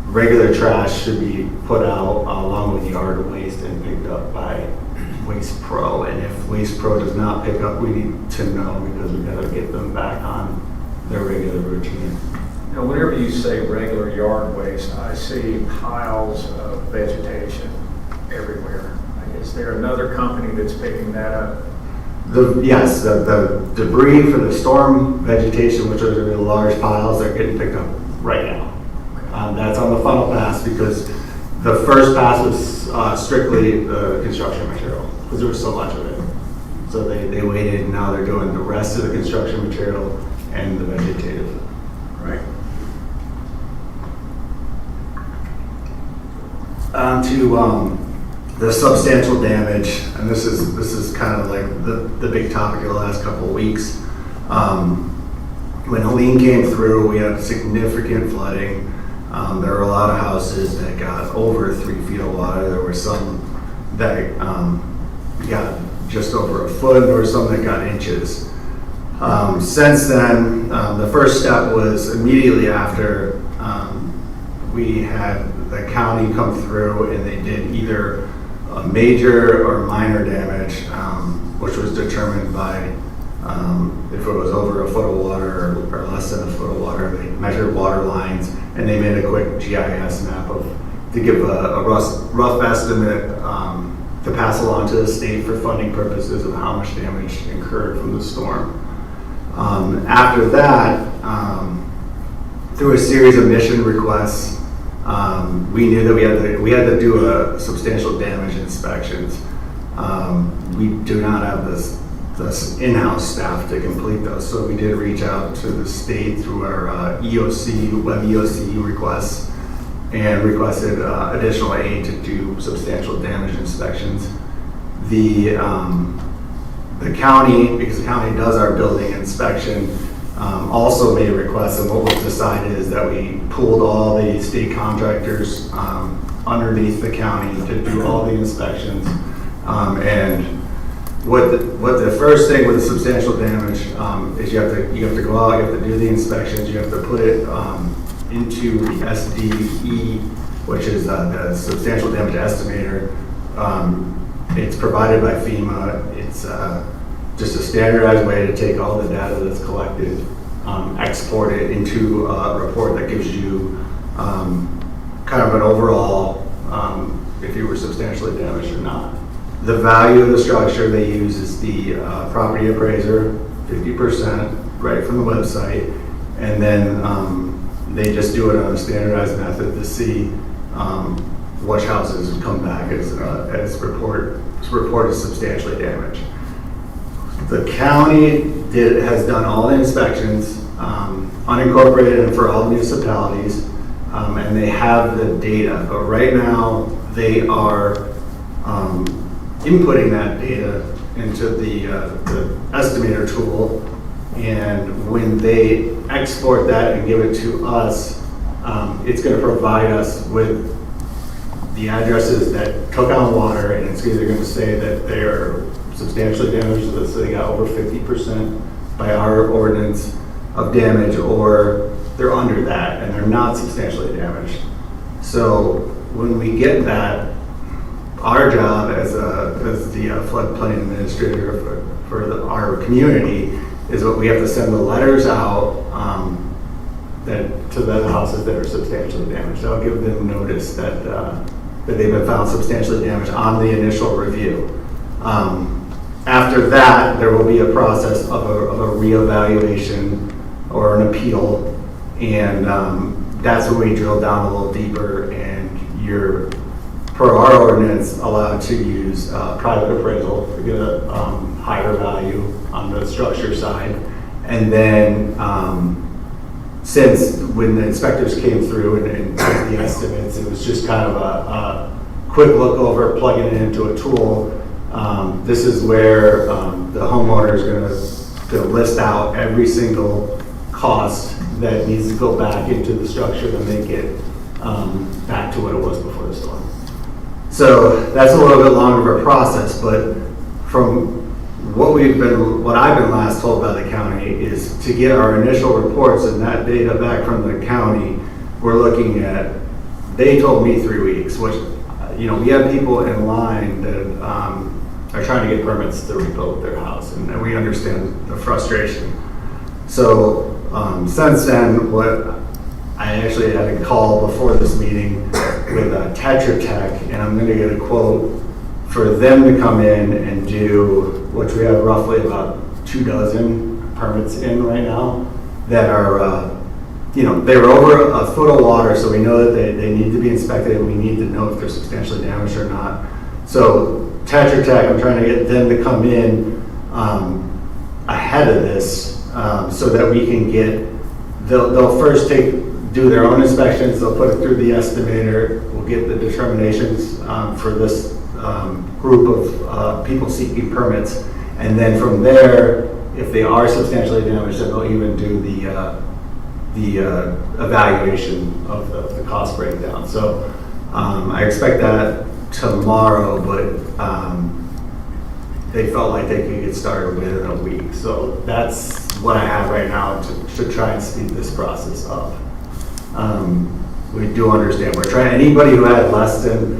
regular trash should be put out along with yard waste and picked up by Waste Pro. And if Waste Pro does not pick up, we need to know, because we've got to get them back on their regular routine. Now, whenever you say regular yard waste, I see piles of vegetation everywhere. Is there another company that's picking that up? Yes, the debris for the storm vegetation, which are the large piles, are getting picked up right now. That's on the final pass, because the first pass was strictly the construction material, because there was so much of it. So they waited, and now they're doing the rest of the construction material and the vegetative. Right. On to the substantial damage, and this is kind of like the big topic of the last couple of weeks. When Helene came through, we had significant flooding. There were a lot of houses that got over 3 feet of water. There were some that got just over a foot. There were some that got inches. Since then, the first step was immediately after we had the county come through, and they did either a major or minor damage, which was determined by if it was over a foot of water or less than a foot of water. They measured water lines, and they made a quick GIS map to give a rough estimate to pass along to the state for funding purposes of how much damage incurred from the storm. After that, through a series of mission requests, we knew that we had to do a substantial damage inspections. We do not have this in-house staff to complete those, so we did reach out to the state through our web EOC requests, and requested additional aid to do substantial damage inspections. The county, because the county does our building inspection, also made requests, and what was decided is that we pooled all the state contractors underneath the county to do all the inspections. And what the first thing with the substantial damage is you have to go out, you have to do the inspections, you have to put it into the SDE, which is the substantial damage estimator. It's provided by FEMA. It's just a standardized way to take all the data that's collected, export it into a report that gives you kind of an overall if you were substantially damaged or not. The value of the structure they use is the property appraiser, 50%, right from the website, and then they just do it on a standardized method to see which houses come back as reported substantially damaged. The county has done all the inspections, unincorporated and for all municipalities, and they have the data. But right now, they are inputting that data into the estimator tool, and when they export that and give it to us, it's going to provide us with the addresses that took on water, and it's either going to say that they are substantially damaged, so they got over 50% by our ordinance, of damage, or they're under that and they're not substantially damaged. So when we get that, our job as the floodplain administrator for our community is what we have to send the letters out to the houses that are substantially damaged. I'll give them notice that they've been found substantially damaged on the initial review. After that, there will be a process of a reevaluation or an appeal, and that's when we drill down a little deeper, and you're, per our ordinance, allowed to use private appraisal to get a higher value on the structure side. And then since when the inspectors came through and did the estimates, it was just kind of a quick look over, plugging it into a tool. This is where the homeowner is going to list out every single cost that needs to go back into the structure to make it back to what it was before the storm. So that's a little bit longer of a process, but from what I've been last told by the county is to get our initial reports and that data back from the county, we're looking at, they told me 3 weeks, which, we have people in line that are trying to get permits to rebuild their house, and we understand the frustration. So since then, I actually had a call before this meeting with Tetra Tech, and I'm going to get a quote for them to come in and do, which we have roughly about 24 permits in right now that are, they were over a foot of water, so we know that they need to be inspected, and we need to know if they're substantially damaged or not. So Tetra Tech, I'm trying to get them to come in ahead of this so that we can they'll first do their own inspections, they'll put it through the estimator, we'll get the determinations for this group of people seeking permits, and then from there, if they are substantially damaged, then they'll even do the evaluation of the cost breakdown. So I expect that tomorrow, but they felt like they could get started within a week. So that's what I have right now to try and speed this process up. We do understand, we're trying, anybody who had less than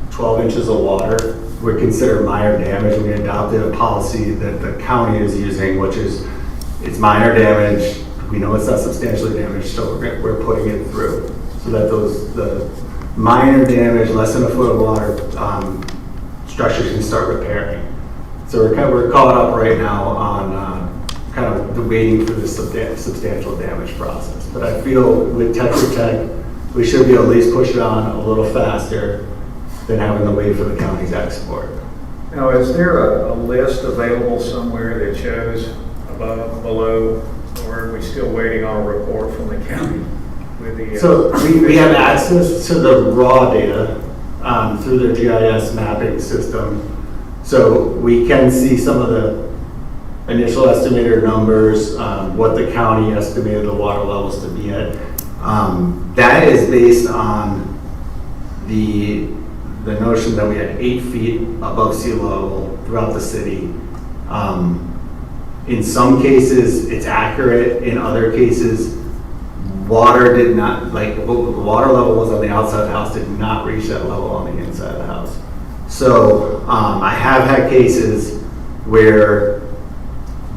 12 inches of water would consider minor damage. We adopted a policy that the county is using, which is, it's minor damage, we know it's not substantially damaged, so we're putting it through. So that the minor damage, less than a foot of water, structures can start repairing. So we're caught up right now on kind of waiting for this substantial damage process. But I feel with Tetra Tech, we should be at least push it on a little faster than having to wait for the county's export. Now, is there a list available somewhere that shows above, below, or are we still waiting on a report from the county? With the, so we have access to the raw data through their GIS mapping system. So we can see some of the initial estimated numbers, what the county estimated the water levels to be at. That is based on the notion that we had 8 feet above sea level throughout the city. In some cases, it's accurate. In other cases, water did not, like what the water level was on the outside of the house did not reach that level on the inside of the house. So I have had cases where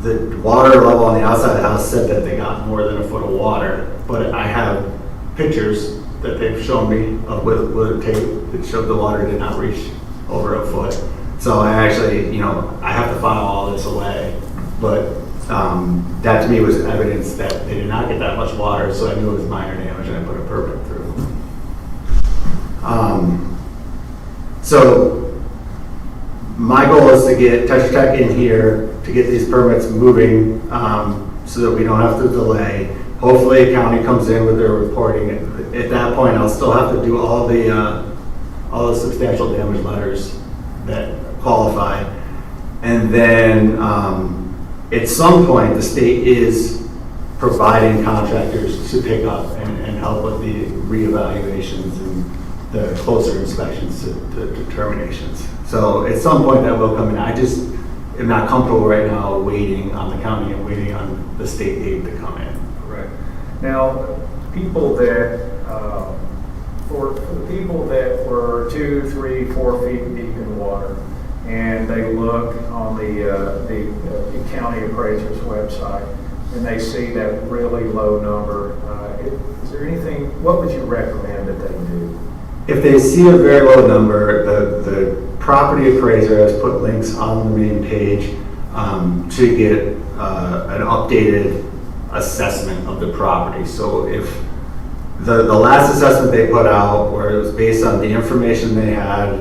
the water level on the outside of the house said that they got more than a foot of water, but I have pictures that they've shown me with tape that showed the water did not reach over a foot. So I actually, I have to file all this away, but that to me was evidence that they did not get that much water, so I knew it was minor damage and I put a permit through. So my goal is to get Tetra Tech in here to get these permits moving so that we don't have to delay. Hopefully a county comes in with their reporting. At that point, I'll still have to do all the substantial damage letters that qualify. And then at some point, the state is providing contractors to pick up and help with the reevaluations and the closer inspections to determinations. So at some point that will come in. am not comfortable right now waiting on the county and waiting on the state aid to come in. Correct. Now, people that, for the people that were 2, 3, 4 feet deep in water, and they look on the county appraiser's website, and they see that really low number, is there anything, what would you recommend that they do? If they see a very low number, the property appraiser has put links on the main page to get an updated assessment of the property. So if the last assessment they put out, where it was based on the information they had,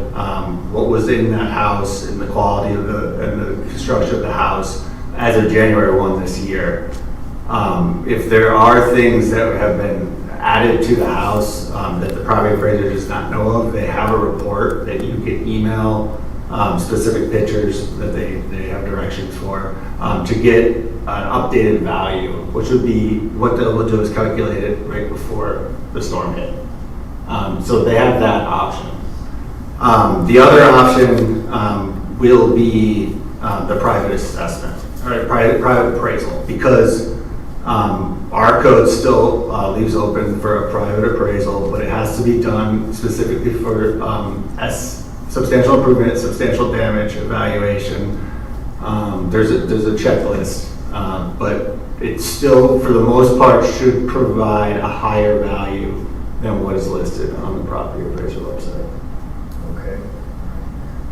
what was in that house and the quality of and the construction of the house as of January 1 this year. If there are things that have been added to the house that the property appraiser does not know of, they have a report that you can email specific pictures that they have directions for to get an updated value, which would be what they'll do is calculate it right before the storm hit. So they have that option. The other option will be the private assessment, or private appraisal, because our code still leaves open for a private appraisal, but it has to be done specifically for substantial improvement, substantial damage evaluation. There's a checklist, but it still, for the most part, should provide a higher value than what is listed on the property appraiser website. Okay.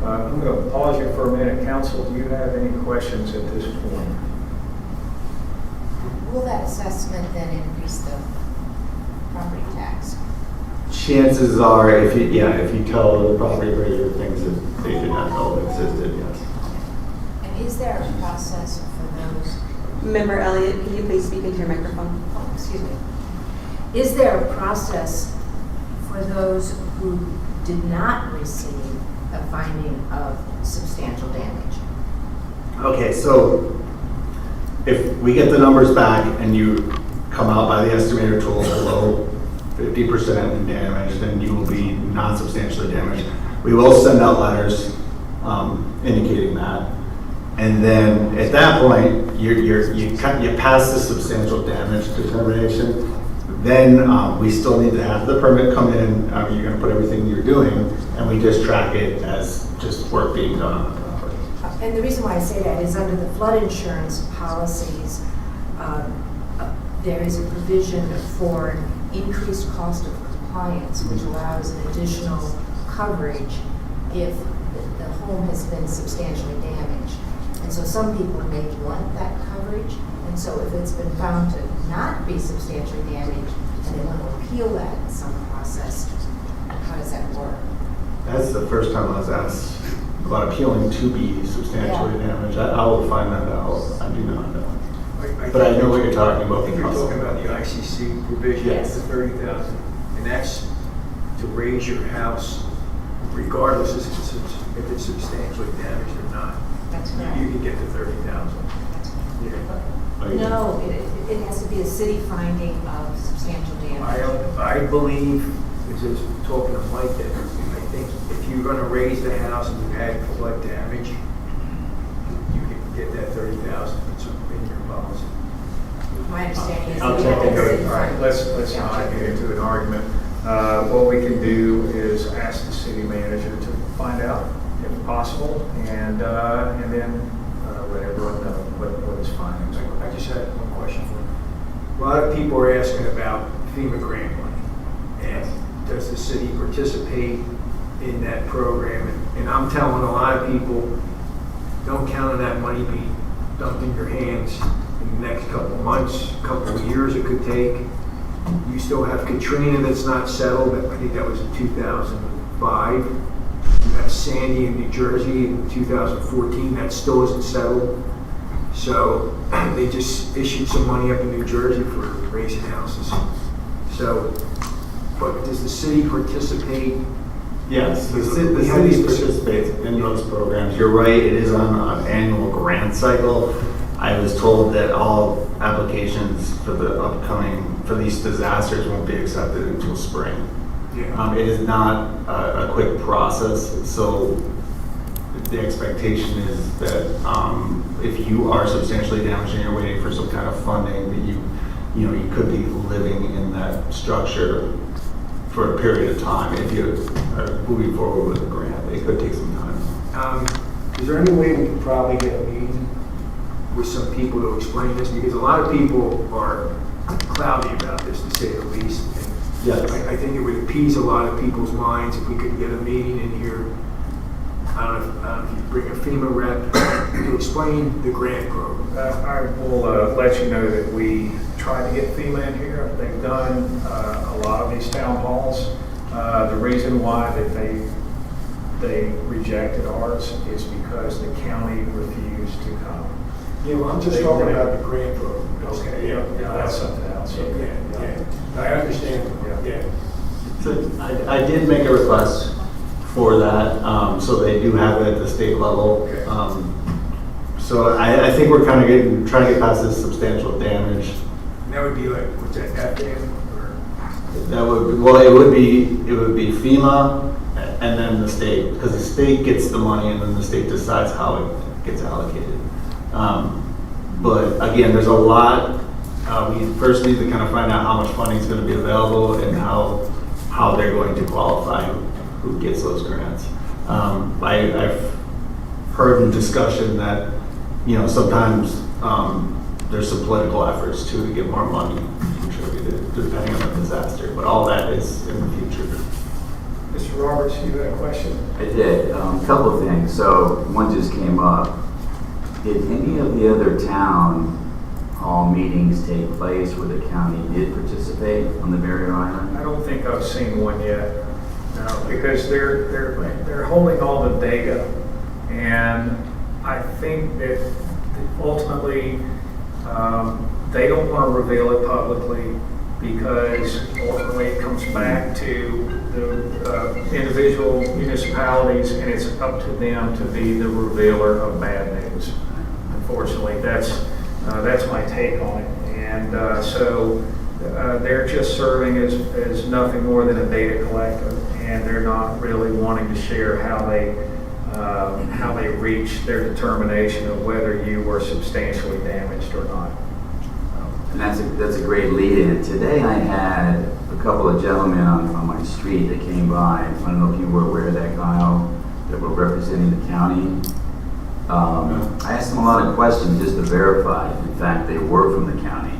I'm going to pause you for a minute. Council, do you have any questions at this point? Will that assessment then increase the property tax? Chances are, if you tell the property appraiser things that they did not know existed, yes. And is there a process for those? Member Elliott, can you please speak into your microphone? Oh, excuse me. Is there a process for those who did not receive a finding of substantial damage? Okay, so if we get the numbers back and you come out by the estimator tool below 50% in damage, then you will be non-substantially damaged. We will send out letters indicating that. And then at that point, you pass the substantial damage determination. Then we still need to have the permit come in. You're going to put everything you're doing, and we just track it as just work being done on the property. And the reason why I say that is under the flood insurance policies, there is a provision for increased cost of compliance, which allows an additional coverage if the home has been substantially damaged. And so some people may want that coverage, and so if it's been found to not be substantially damaged and they want to appeal that in some process, how does that work? That's the first time I was asked about appealing to be substantially damaged. I will find that out. I do not know. But I know what you're talking about. I think you're talking about the ICC provision, Yes. the 30,000, and that's to raise your house regardless if it's substantially damaged or not. That's You correct. can get to 30,000. Yeah. No, it has to be a city finding of substantial damage. I believe, this is talking to Mike, that I think if you're going to raise the house and you had flood damage, you can get that 30,000. It's in your policy. My understanding is. I'll that check it's into it. city All right, finding. let's not get into an argument. What we can do is ask the city manager to find out if possible, and then let everyone know what his findings are. I just had one question for you. A lot of people are asking about FEMA grant money, and does the city participate in that program? And I'm telling a lot of people, don't count on that money being dumped in your hands in the next couple of months, couple of years it could take. You still have Katrina that's not settled. I think that was in 2005. You have Sandy in New Jersey in 2014. That still isn't settled. So they just issued some money up in New Jersey for raising houses. So, but does the city participate? Yes, the city participates in those programs. You're right, it is on an annual grant cycle. I was told that all applications for for these disasters won't be accepted until spring. Yeah. It is not a quick process, so the expectation is that if you are substantially damaged and you're waiting for some kind of funding, that you could be living in that structure for a period of time. If you are moving forward with a grant, it could take some time. Is there any way we could probably get a meeting with some people to explain this? Because a lot of people are cloudy about this, to say the least. And yes. I think it would appease a lot of people's minds if we could get a meeting in here. I don't know if you bring a FEMA rep to explain the grant program. I will let you know that we tried to get FEMA in here. They've done a lot of these town halls. The reason why that they rejected ours is because the county refused to come. Yeah, well, I'm just talking about the grant program. Okay, yeah, that's something else. Yeah. I understand. Yeah. So I did make a request for that, so they do have it at the state level. Okay. So I think we're kind of trying to get past this substantial damage. And that would be like, what's that, Afghan? That would, well, it would be FEMA and then the state, because the state gets the money and then the state decides how it gets allocated. But again, there's a lot. We first need to kind of find out how much funding is going to be available and how they're going to qualify who gets those grants. I've heard in discussion that sometimes there's some political efforts too to get more money contributed depending on the disaster. But all that is in the future. Mr. Roberts, you had a question? I did. A couple of things. So one just came up. Did any of the other town hall meetings take place where the county did participate on the barrier island? I don't think I've seen one yet. No, because they're holding all the data, and I think that ultimately they don't want to reveal it publicly because ultimately it comes back to the individual municipalities, and it's up to them to be the revealer of bad news. Unfortunately, that's my take on it, and so they're just serving as nothing more than a data collector, and they're not really wanting to share how they reach their determination of whether you were substantially damaged or not. And that's a great lead-in. Today I had a couple of gentlemen on my street that came by. I don't know if you were aware of that, Kyle, that were representing the county. I asked them a lot of questions just to verify, in fact, they were from the county.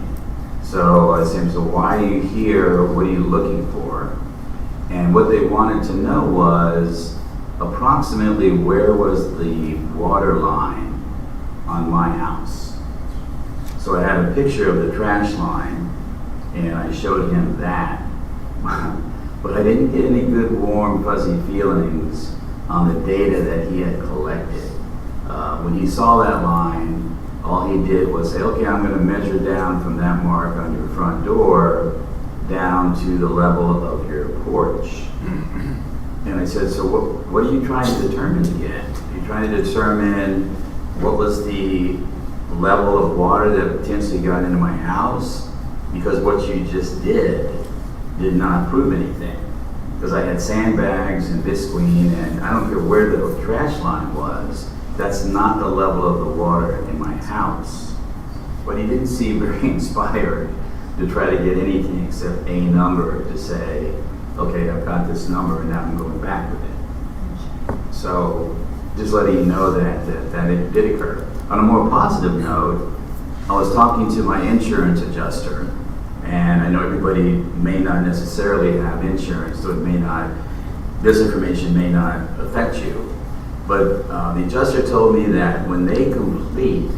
So I said, so why are you here? What are you looking for? And what they wanted to know was approximately where was the water line on my house. So I had a picture of the trash line, and I showed him that. But I didn't get any good, warm, fuzzy feelings on the data that he had collected. When he saw that line, all he did was say, okay, I'm going to measure down from that mark on your front door down to the level of your porch. And I said, so what are you trying to determine again? Are you trying to determine what was the level of water that potentially got into my house? Because what you just did not prove anything. Because I had sandbags and visqueen, and I don't care where the trash line was, that's not the level of the water in my house. But he didn't seem very inspired to try to get anything except a number to say, okay, I've got this number and now I'm going back with it. So just letting you know that it did occur. On a more positive note, I was talking to my insurance adjuster, and I know everybody may not necessarily have insurance, so this information may not affect you. But the adjuster told me that when they complete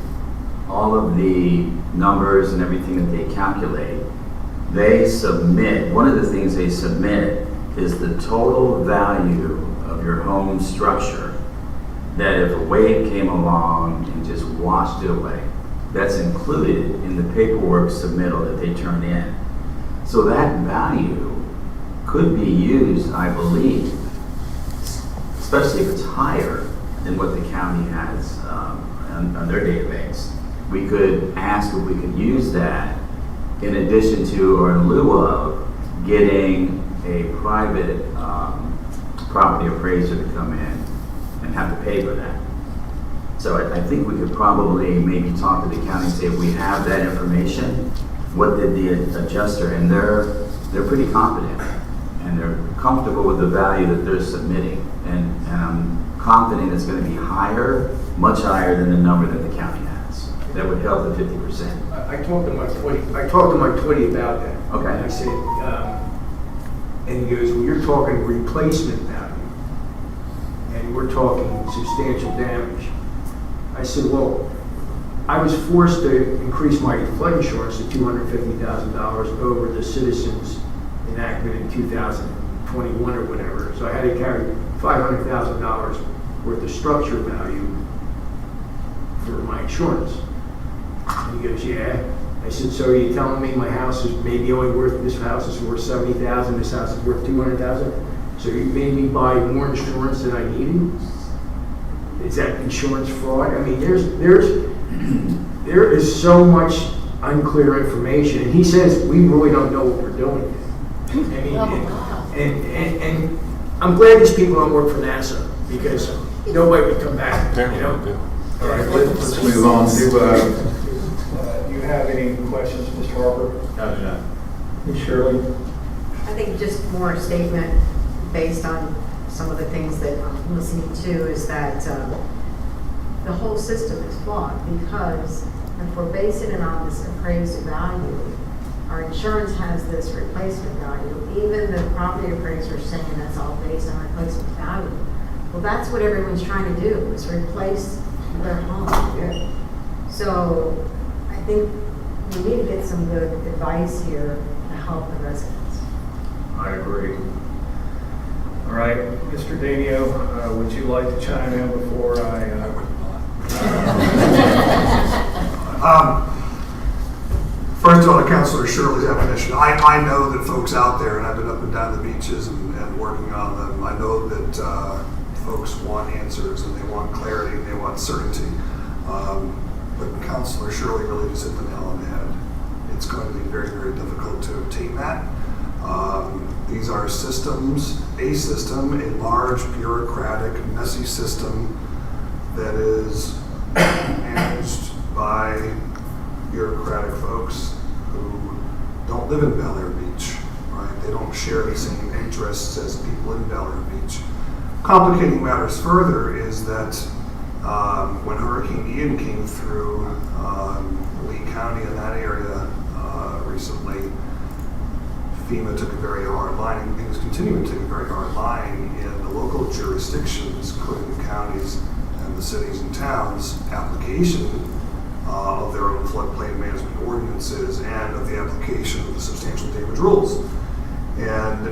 all of the numbers and everything that they calculate, they submit, one of the things they submit is the total value of your home structure, that if a wave came along and just washed it away, that's included in the paperwork submittal that they turn in. So that value could be used, I believe, especially if it's higher than what the county has on their database. We could ask if we could use that in addition to or in lieu of getting a private property appraiser to come in and have to pay for that. So I think we could probably maybe talk to the county and say, if we have that information, what did the adjuster, and they're pretty confident, and they're comfortable with the value that they're submitting, and I'm confident it's going to be higher, much higher than the number that the county has. That would help the 50%. I talked to Mike Twitty about that. Okay. And I said, and he goes, well, you're talking replacement value, and we're talking substantial damage. I said, well, I was forced to increase my flood insurance to $250,000 over the Citizens enactment in 2021 or whatever. So I had to carry $500,000 worth of structure value for my insurance. And he goes, yeah. I said, so are you telling me my house is maybe only worth, this house is worth $70,000, this house is worth $200,000? So you made me buy more insurance than I needed? Is that insurance fraud? I mean, there is so much unclear information, and he says we really don't know what we're doing. I mean, and I'm glad these people don't work for NASA, because nobody would come back. You know? All right, let's move on to. Do you have any questions, Mr. Harper? No, no. Ms. Shirley? I think just more a statement based on some of the things that I'm listening to is that the whole system is flawed, because if we're basing it on this appraised value, our insurance has this replacement value. Even the property appraiser is saying that's all based on replacement value. Well, that's what everyone's trying to do, is replace their home. Yeah. So I think we need to get some good advice here to help the residents. I agree. All right, Mr. Danio, would you like to chime in before I? First of all, to Councilor Shirley's admonition, I know that folks out there, and I've been up and down the beaches and working on them, I know that folks want answers and they want clarity and they want certainty. But Councilor Shirley really just hit the nail on the head. It's going to be very, very difficult to obtain that. These are systems, a system, a large, bureaucratic, messy system that is managed by bureaucratic folks who don't live in Bel Air Beach, right? They don't share the same interests as people in Bel Air Beach. Complicating matters further is that when Hurricane Ian came through Lee County in that area recently, FEMA took a very hard line, and is continuing to take a very hard line in the local jurisdictions, including the counties and the cities and towns, application of their own floodplain management ordinances and of the application of the substantial damage rules. And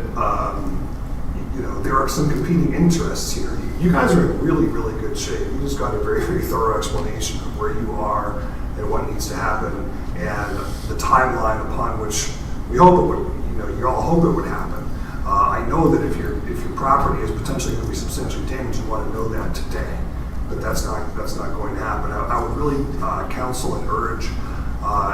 there are some competing interests here. You guys are in really, really good shape. You just got a very, very thorough explanation of where you are and what needs to happen, and the timeline upon which we hope it would. You all hope it would happen. I know that if your property is potentially going to be substantially damaged, you want to know that today. But that's not going to happen. I would really counsel and urge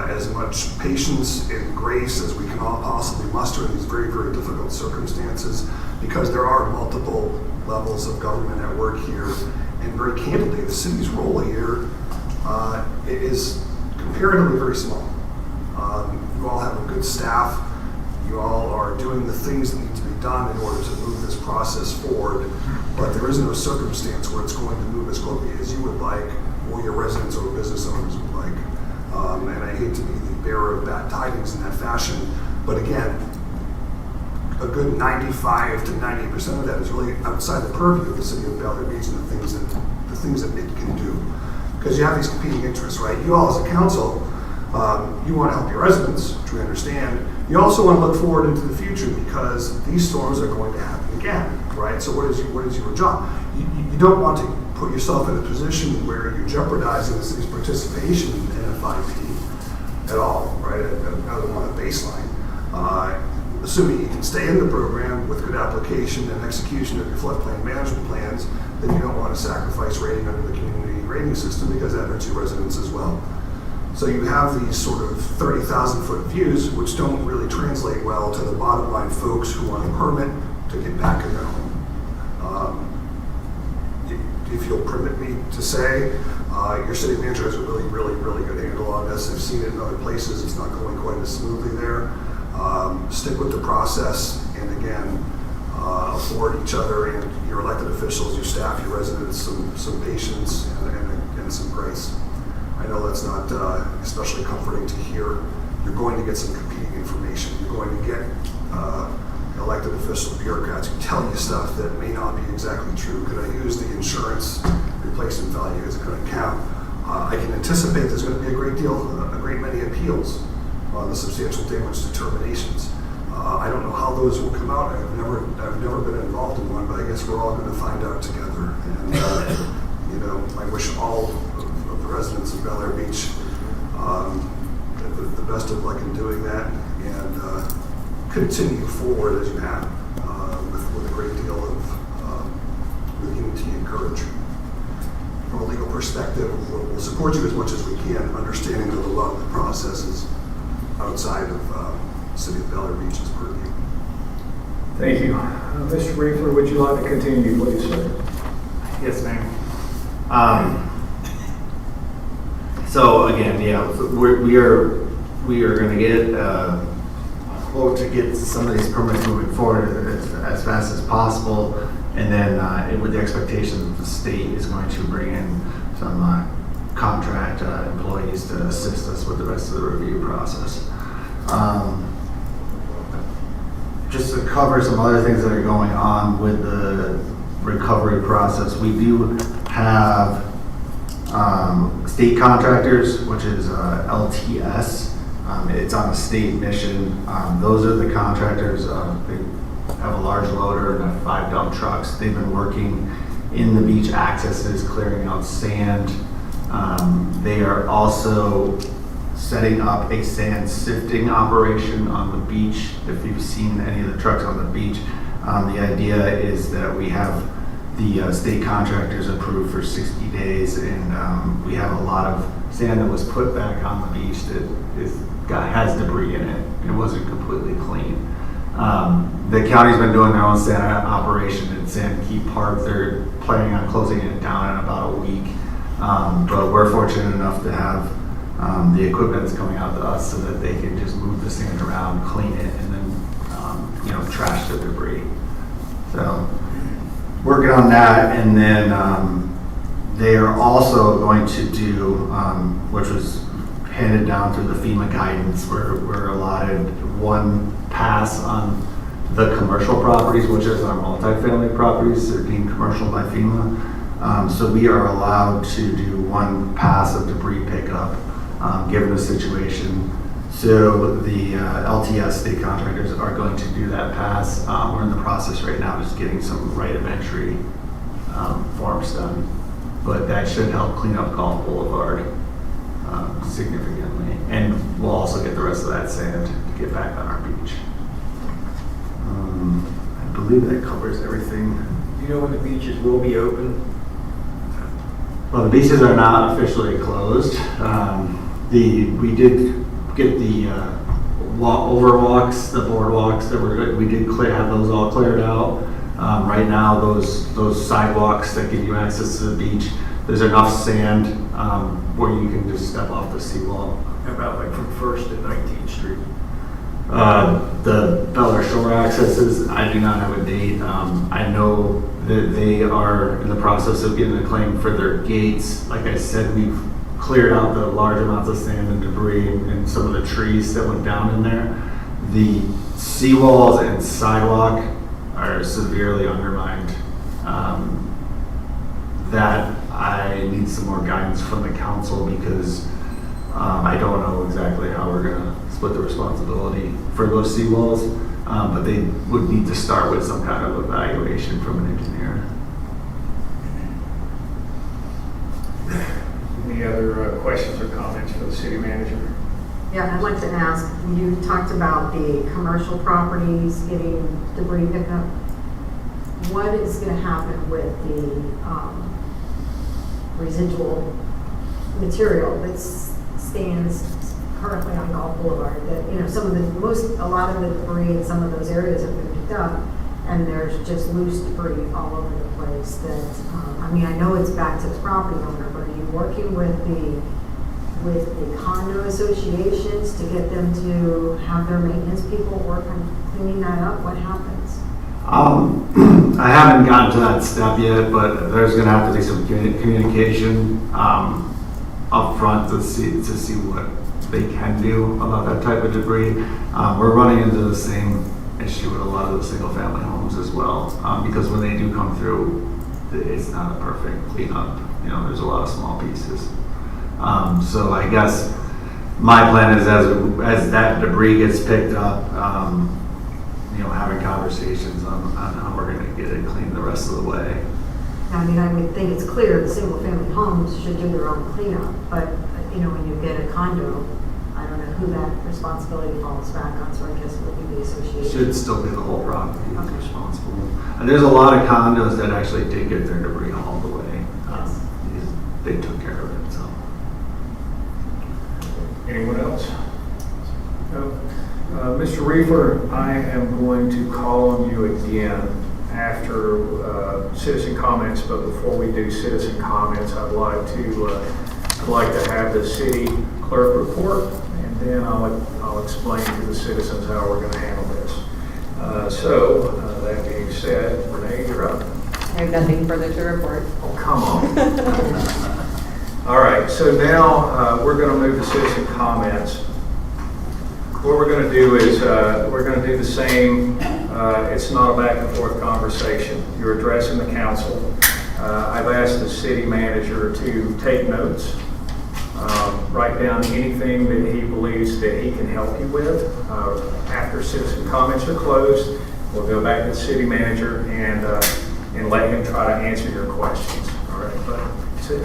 as much patience and grace as we can all possibly muster in these very, very difficult circumstances, because there are multiple levels of government at work here. And very candidly, the city's role here is comparatively very small. You all have a good staff. You all are doing the things that need to be done in order to move this process forward, but there is no circumstance where it's going to move as quickly as you would like, or your residents or business owners would like. And I hate to be the bearer of bad tidings in that fashion, but again, a good 95 to 90% of that is really outside the purview of the city of Bel Air Beach and the things that it can do. Because you have these competing interests, right? You all as a council, you want to help your residents, which we understand. You also want to look forward into the future, because these storms are going to happen again, right? So what is your job? You don't want to put yourself in a position where you're jeopardizing the city's participation in FIP at all, right? On a baseline. Assuming you can stay in the program with good application and execution of your floodplain management plans, then you don't want to sacrifice rating under the community rating system, because that hurts your residents as well. So you have these sort of 30,000-foot views, which don't really translate well to the bottom line folks who want a permit to get back in their home. if you'll permit me to say, your city manager has a really good handle on this. I've seen it in other places. It's not going quite as smoothly there. Stick with the process, and again, afford each other and your elected officials, your staff, your residents some patience and some grace. I know that's not especially comforting to hear. You're going to get some competing information. You're going to get elected officials, bureaucrats who tell you stuff that may not be exactly true. Could I use the insurance replacement value? Is it going to count? I can anticipate there's going to be a great many appeals on the substantial damage determinations. I don't know how those will come out. I've never been involved in one, but I guess we're all going to find out together. And I wish all of the residents of Bel Air Beach the best of luck in doing that, and continue forward as you have with a great deal of unity and courage. From a legal perspective, we'll support you as much as we can, understanding that a lot of the processes outside of City of Bel Air Beach's purview. Thank you. Mr. Reefler, would you like to continue, please, sir? Yes, ma'am. So again, yeah, we are going to get quote to get some of these permits moving forward as fast as possible, and then with the expectation that the state is going to bring in some contract employees to assist us with the rest of the review process. Just to cover some other things that are going on with the recovery process, we do have state contractors, which is LTS. It's on a state mission. Those are the contractors. They have a large loader and have 5 dump trucks. They've been working in the beach accesses, clearing out sand. They are also setting up a sand sifting operation on the beach. If you've seen any of the trucks on the beach, the idea is that we have the state contractors approved for 60 days, and we have a lot of sand that was put back on the beach that has debris in it. It wasn't completely clean. The county's been doing their own sand operation at Sandkey Park. They're planning on closing it down in about a week, but we're fortunate enough to have the equipment that's coming out to us so that they can just move the sand around, clean it, and then trash the debris. So working on that, and then they are also going to do, which was handed down through the FEMA guidance, we're allotted 1 pass on the commercial properties, which is our multifamily properties. They're deemed commercial by FEMA. So we are allowed to do 1 pass of debris pickup, given the situation. So the LTS state contractors are going to do that pass. We're in the process right now just getting some right of entry forms done. But that should help clean up Golf Boulevard significantly. And we'll also get the rest of that sand to get back on our beach. I believe that covers everything. Do you know when the beaches will be open? Well, the beaches are not officially closed. We did get the overwalks, the boardwalks that we did have those all cleared out. Right now, those sidewalks that give you access to the beach, there's enough sand where you can just step off the seawall. How about like from 1st to 19th Street? The Bel Air Shore accesses, I do not have a date. I know that they are in the process of getting a claim for their gates. Like I said, we've cleared out the large amounts of sand and debris and some of the trees that went down in there. The seawalls and sidewalk are severely undermined. That I need some more guidance from the council, because I don't know exactly how we're gonna split the responsibility for those seawalls, but they would need to start with some kind of evaluation from an engineer. Any other questions or comments for the city manager? Yeah, I'd like to ask, you talked about the commercial properties getting debris pickup. What is going to happen with the residual material that stands currently on Golf Boulevard? That, a lot of the debris in some of those areas have been picked up, and there's just loose debris all over the place. place that, I mean, I know it's back to the property owner, but are you working with the condo associations to get them to have their maintenance people work on cleaning that up? What happens? I haven't gotten to that step yet, but there's gonna have to be some communication up front to see what they can do about that type of debris. We're running into the same issue with a lot of the single-family homes as well, because when they do come through, it's not a perfect cleanup. You know, there's a lot of small pieces. So I guess my plan is as that debris gets picked up, you know, having conversations on how we're going to get it cleaned the rest of the way. I mean, I would think it's clear the single-family homes should do their own cleanup, but, you know, when you get a condo, I don't know who that responsibility falls back on, so I guess it would be the association. Should still be the whole property that's responsible. And there's a lot of condos that actually did get their debris hauled away. Because they took care of it, so. Anyone else? No? Mr. Reefer, I am going to call on you again after citizen comments, but before we do citizen comments, I'd like to have the city clerk report, and then I'll explain to the citizens how we're going to handle this. So that being said, Renee, you're up. I have nothing further to report. Oh, come on. All right, so now we're going to move to citizen comments. What we're going to do is we're going to do the same. It's not a back and forth conversation. You're addressing the council. I've asked the city manager to take notes, write down anything that he believes that he can help you with. After citizen comments are closed, we'll go back to the city manager and let him try to answer your questions. All right, but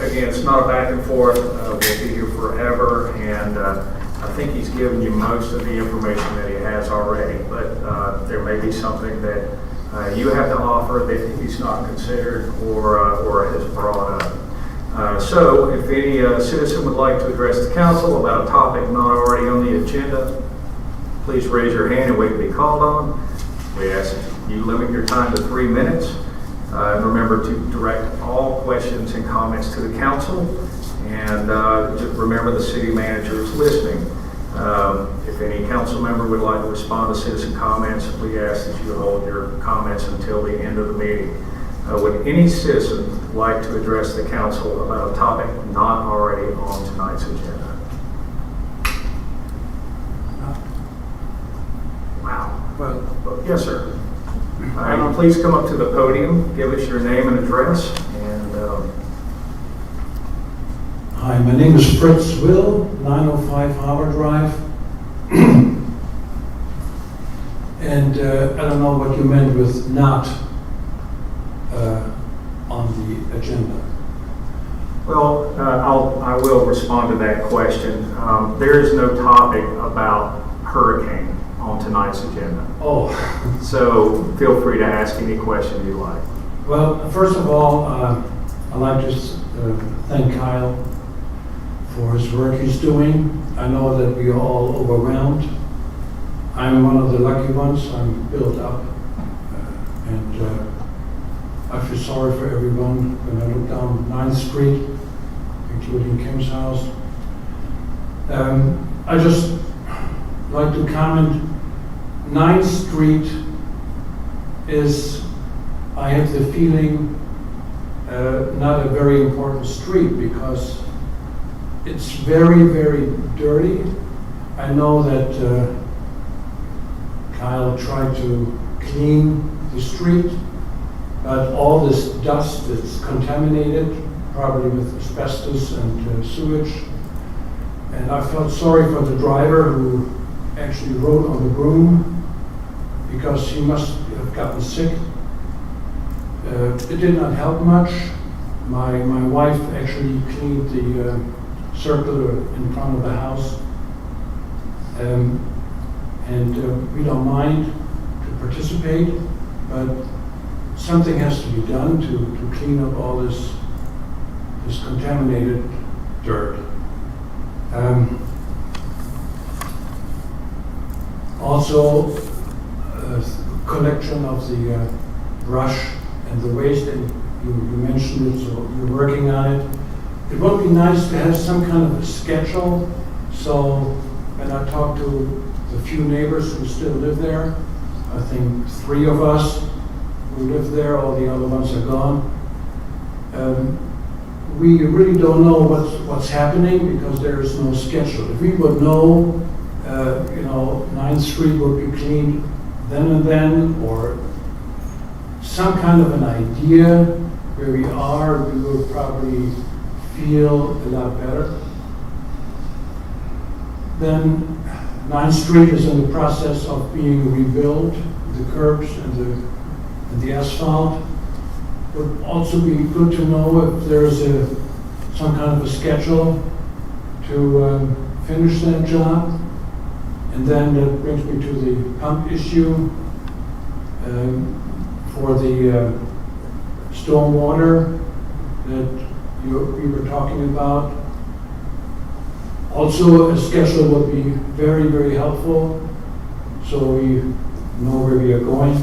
again, it's not a back and forth. We'll be here forever, and I think he's given you most of the information that he has already, but there may be something that you have to offer that he's not considered or has brought up. So if any citizen would like to address the council about a topic not already on the agenda, please raise your hand and wait to be called on. We ask that you limit your time to 3 minutes. And remember to direct all questions and comments to the council. And just remember the city manager is listening. If any council member would like to respond to citizen comments, we ask that you hold your comments until the end of the meeting. Would any citizen like to address the council about a topic not already on tonight's agenda? Wow. Well, yes, sir. Please come up to the podium, give us your name and address, and Hi, my name is Fritz Will, 905 Harbor Drive. And I don't know what you meant with not on the agenda. well, I will respond to that question. There is no topic about hurricane on tonight's agenda. Oh. So feel free to ask any question you like. Well, first of all, I'd like to thank Kyle for his work he's doing. I know that we are all overwhelmed. I'm one of the lucky ones. I'm built up. And I feel sorry for everyone when I look down 9th Street, including Kim's house. I just like to comment, 9th Street is, I have the feeling, not a very important street because it's very, very dirty. I know that Kyle tried to clean the street, but all this dust is contaminated, probably with asbestos and sewage. And I felt sorry for the driver who actually rode on the broom because he must have gotten sick. It did not help much. My wife actually cleaned the circle in front of the house. And we don't mind to participate, but something has to be done to clean up all this contaminated dirt. Also, collection of the brush and the waste in you mentioned it, so you're working on it. It would be nice to have some kind of a schedule, so when I talk to the few neighbors who still live there, I think 3 of us who live there, all the other ones are gone. We really don't know what's happening because there is no schedule. If we would know, 9th Street would be cleaned then and then, or some kind of an idea where we are, we would probably feel a lot better. Then 9th Street is in the process of being rebuilt, the curbs and the asphalt. Would also be good to know if there's some kind of a schedule to finish that job. And then that brings me to the pump issue for the stormwater that we were talking about. Also, a schedule would be very, very helpful, so we know where we are going.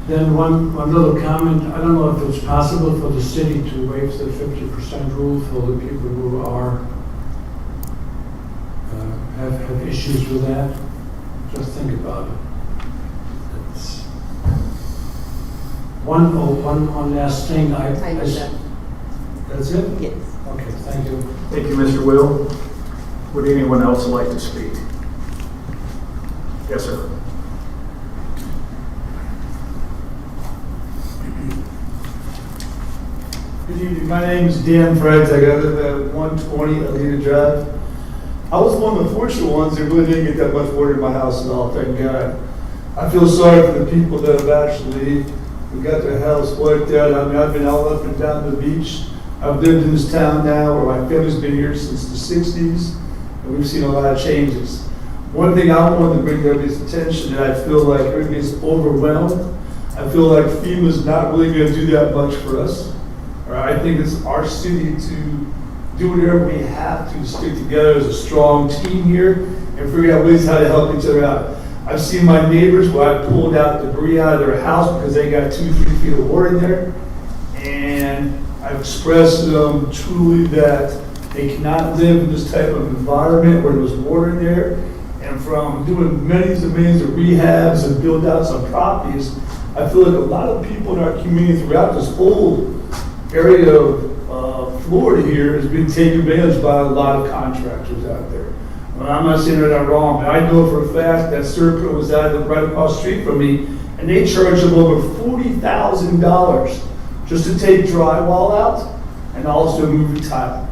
Then one little comment. I don't know if it's possible for the city to waive the 50% rule for the people who are have issues with that. Just think about it. It's one last thing. That's it? Yes. Okay, thank you. Thank you, Mr. Will. Would anyone else like to speak? Yes, sir. Good evening. My name is Dan Freggs. I live at 120 Alita Drive. I was one of the fortunate ones that really didn't get that much water in my house at all, thank God. I feel sorry for the people that have actually got their house wiped out. I mean, I've been all up and down the beach. I've lived in this town now where my family's been here since the 60s, and we've seen a lot of changes. One thing I wanted to bring to everybody's attention, that I feel like everybody's overwhelmed. I feel like FEMA's not really going to do that much for us. I think it's our city to do whatever we have to stick together as a strong team here and figure out ways how to help each other out. I've seen my neighbors where I pulled out debris out of their house because they got 2-3 feet of water in there, and I've expressed to them truly that they cannot live in this type of environment where there's water in there. And from doing millions and millions of rehabs and build outs on properties, I feel like a lot of people in our community throughout this whole area of Florida here has been taken advantage by a lot of contractors out there. Well, I'm not saying they're not wrong, but I know for a fact that Serpent was out right across the street from me, and they charged them over $40,000 just to take drywall out and also move the tile.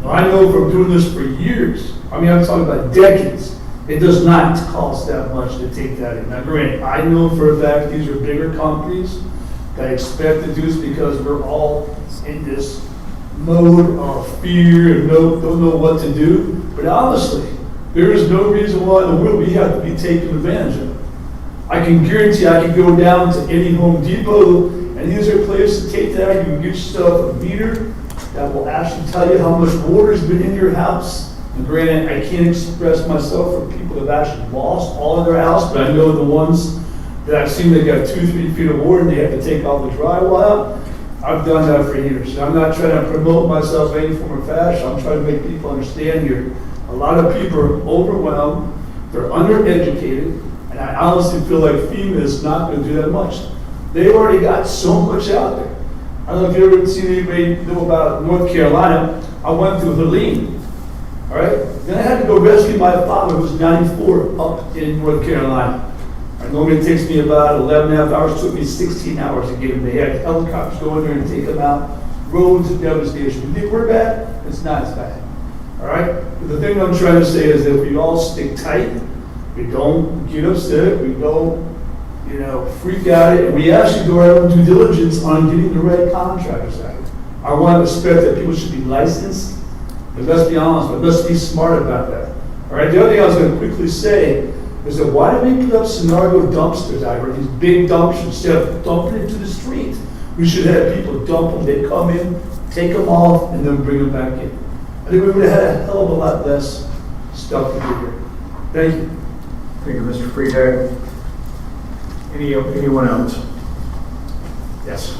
Now, I know from doing this for years, I mean, I'm talking about decades, it does not cost that much to take that in. Now, granted, I know for a fact these are bigger companies that expect to do this because we're all in this mode of fear and don't know what to do. But honestly, there is no reason why in the world we have to be taken advantage of. I can guarantee I can go down to any Home Depot, and these are places to take that. You can get yourself a meter that will actually tell you how much water has been in your house. And granted, I can't express myself for people that have actually lost all of their house, but I know the ones that I've seen that got 2-3 feet of water and they have to take all the drywall out. I've done that for years. I'm not trying to promote myself in any form or fashion. I'm trying to make people understand here. A lot of people are overwhelmed, they're undereducated, and I honestly feel like FEMA is not going to do that much. They've already got so much out there. I don't know if you ever seen anybody know about North Carolina. I went through Helene, all right? Then I had to go rescue my father, who's 94, up in North Carolina. Normally it takes me about 11.5 hours, took me 16 hours to get him. They had helicopters go in there and take him out. Roads of devastation. You think we're bad? It's not as bad. All right? But the thing I'm trying to say is that if we all stick tight, we don't get upset, we don't, freak out, and we actually do our own due diligence on getting the right contractors out. I want to expect that people should be licensed, but let's be honest, but let's be smart about that. All right? The other thing I was going to quickly say is that why do we put up scenario dumpsters out here, these big dumpsters, instead of dumping it to the street? We should have people dump them, they come in, take them off, and then bring them back in. I think we would have had a hell of a lot less stuff to do here. Thank you. Thank you, Mr. Friedheim. Anyone else? Yes.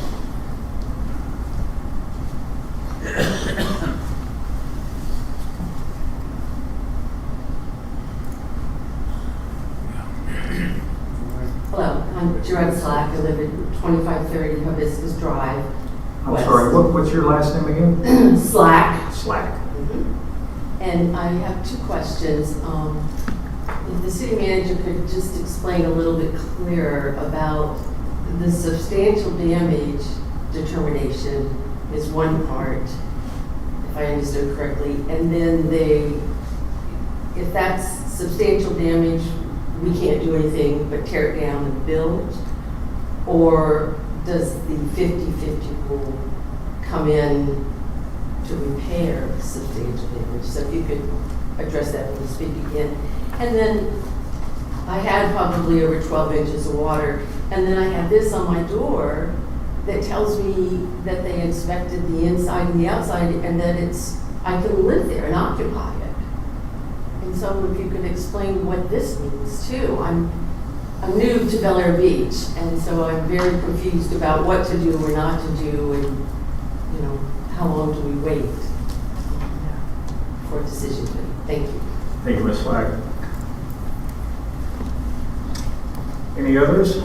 Hello, I'm Jared Slack. I live at 2530 Hibiscus Drive. I'm West. sorry, what's your last name again? Slack. Slack. And I have two questions. If the city manager could just explain a little bit clearer about the substantial damage determination is one part, if I understood correctly, and then if that's substantial damage, we can't do anything but tear it down and build? Or does the 50-50 rule come in to repair substantial damage? So if you could address that when you speak again. And then I had probably over 12 inches of water, and then I had this on my door that tells me that they inspected the inside and the outside, and that I can live there and occupy it. And so if you could explain what this means too. I'm new to Bel Air Beach, and so I'm very confused about what to do or not to do, and how long do we wait for a decision to be? Thank you. Thank you, Ms. Slack. Any others?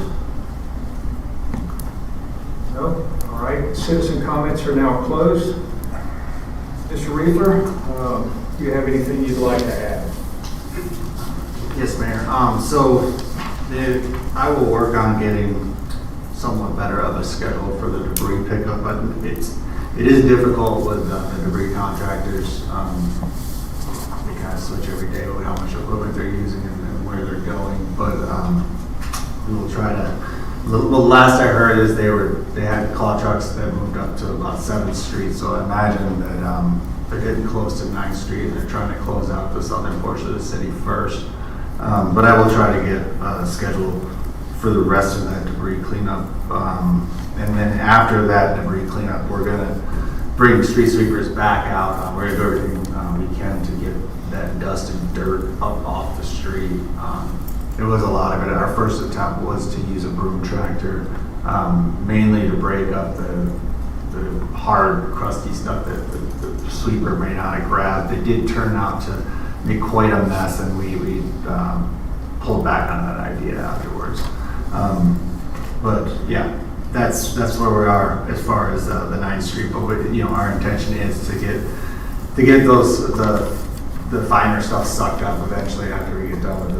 No? All right. Citizen comments are now closed. Mr. Riefler, do you have anything you'd like to add? Yes, Mayor. I will work on getting somewhat better of a schedule for the debris pickup. But it is difficult with the debris contractors. They kind of switch every day with how much equipment they're using and where they're going. But we will try to. The last I heard is they had claw trucks that moved up to about 7th Street. So I imagine that they're getting close to 9th Street and they're trying to close out the southern portion of the city first. But I will try to get a schedule for the rest of that debris cleanup. And then after that debris cleanup, we're going to bring street sweepers back out. We're going to do everything we can to get that dust and dirt up off the street. It was a lot of it. Our first attempt was to use a broom tractor, mainly to break up the hard, crusty stuff that the sweeper may not have grabbed. They did turn out to be quite a mess, and we pulled back on that idea afterwards. But yeah, that's where we are as far as the 9th Street. But our intention is to get the finer stuff sucked up eventually after we get done with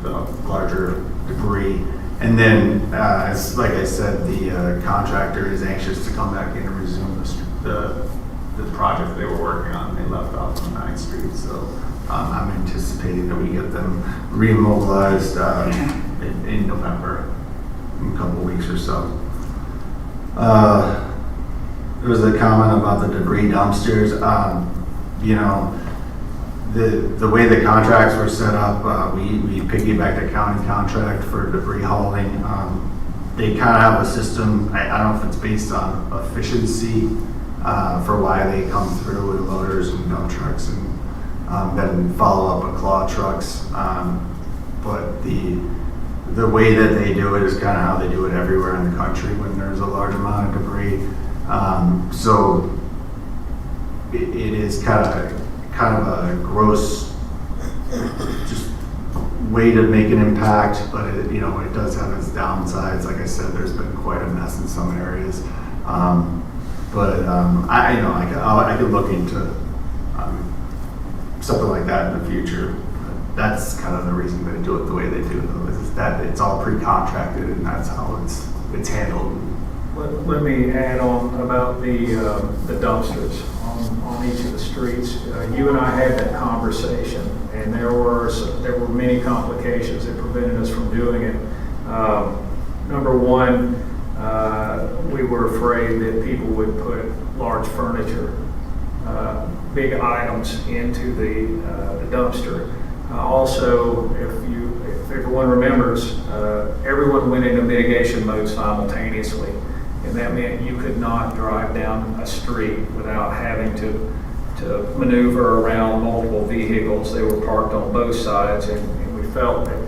the larger debris. And then, like I said, the contractor is anxious to come back in and resume the project they were working on. They left off on 9th Street, so I'm anticipating that we get them remobilized in November, in a couple weeks or so. There was a comment about the debris dumpsters. The way the contracts were set up, we piggybacked a county contract for debris hauling. They kind of have a system, I don't know if it's based on efficiency for why they come through with loaders and dump trucks and then follow up with claw trucks. But the way that they do it is kind of how they do it everywhere in the country when there's a large amount of debris. So it is kind of a gross just way to make an impact, but it does have its downsides. Like I said, there's been quite a mess in some areas. I could look into something like that in the future. That's kind of the reason they do it the way they do, though, is that it's all pre-contracted and that's how it's handled. Let me add on about the dumpsters on each of the streets. You and I had that conversation, and there were many complications that prevented us from doing it. Number one, we were afraid that people would put large furniture, big items into the dumpster. Also, if everyone remembers, everyone went into mitigation mode simultaneously. And that meant you could not drive down a street without having to maneuver around multiple vehicles. They were parked on both sides, and we felt that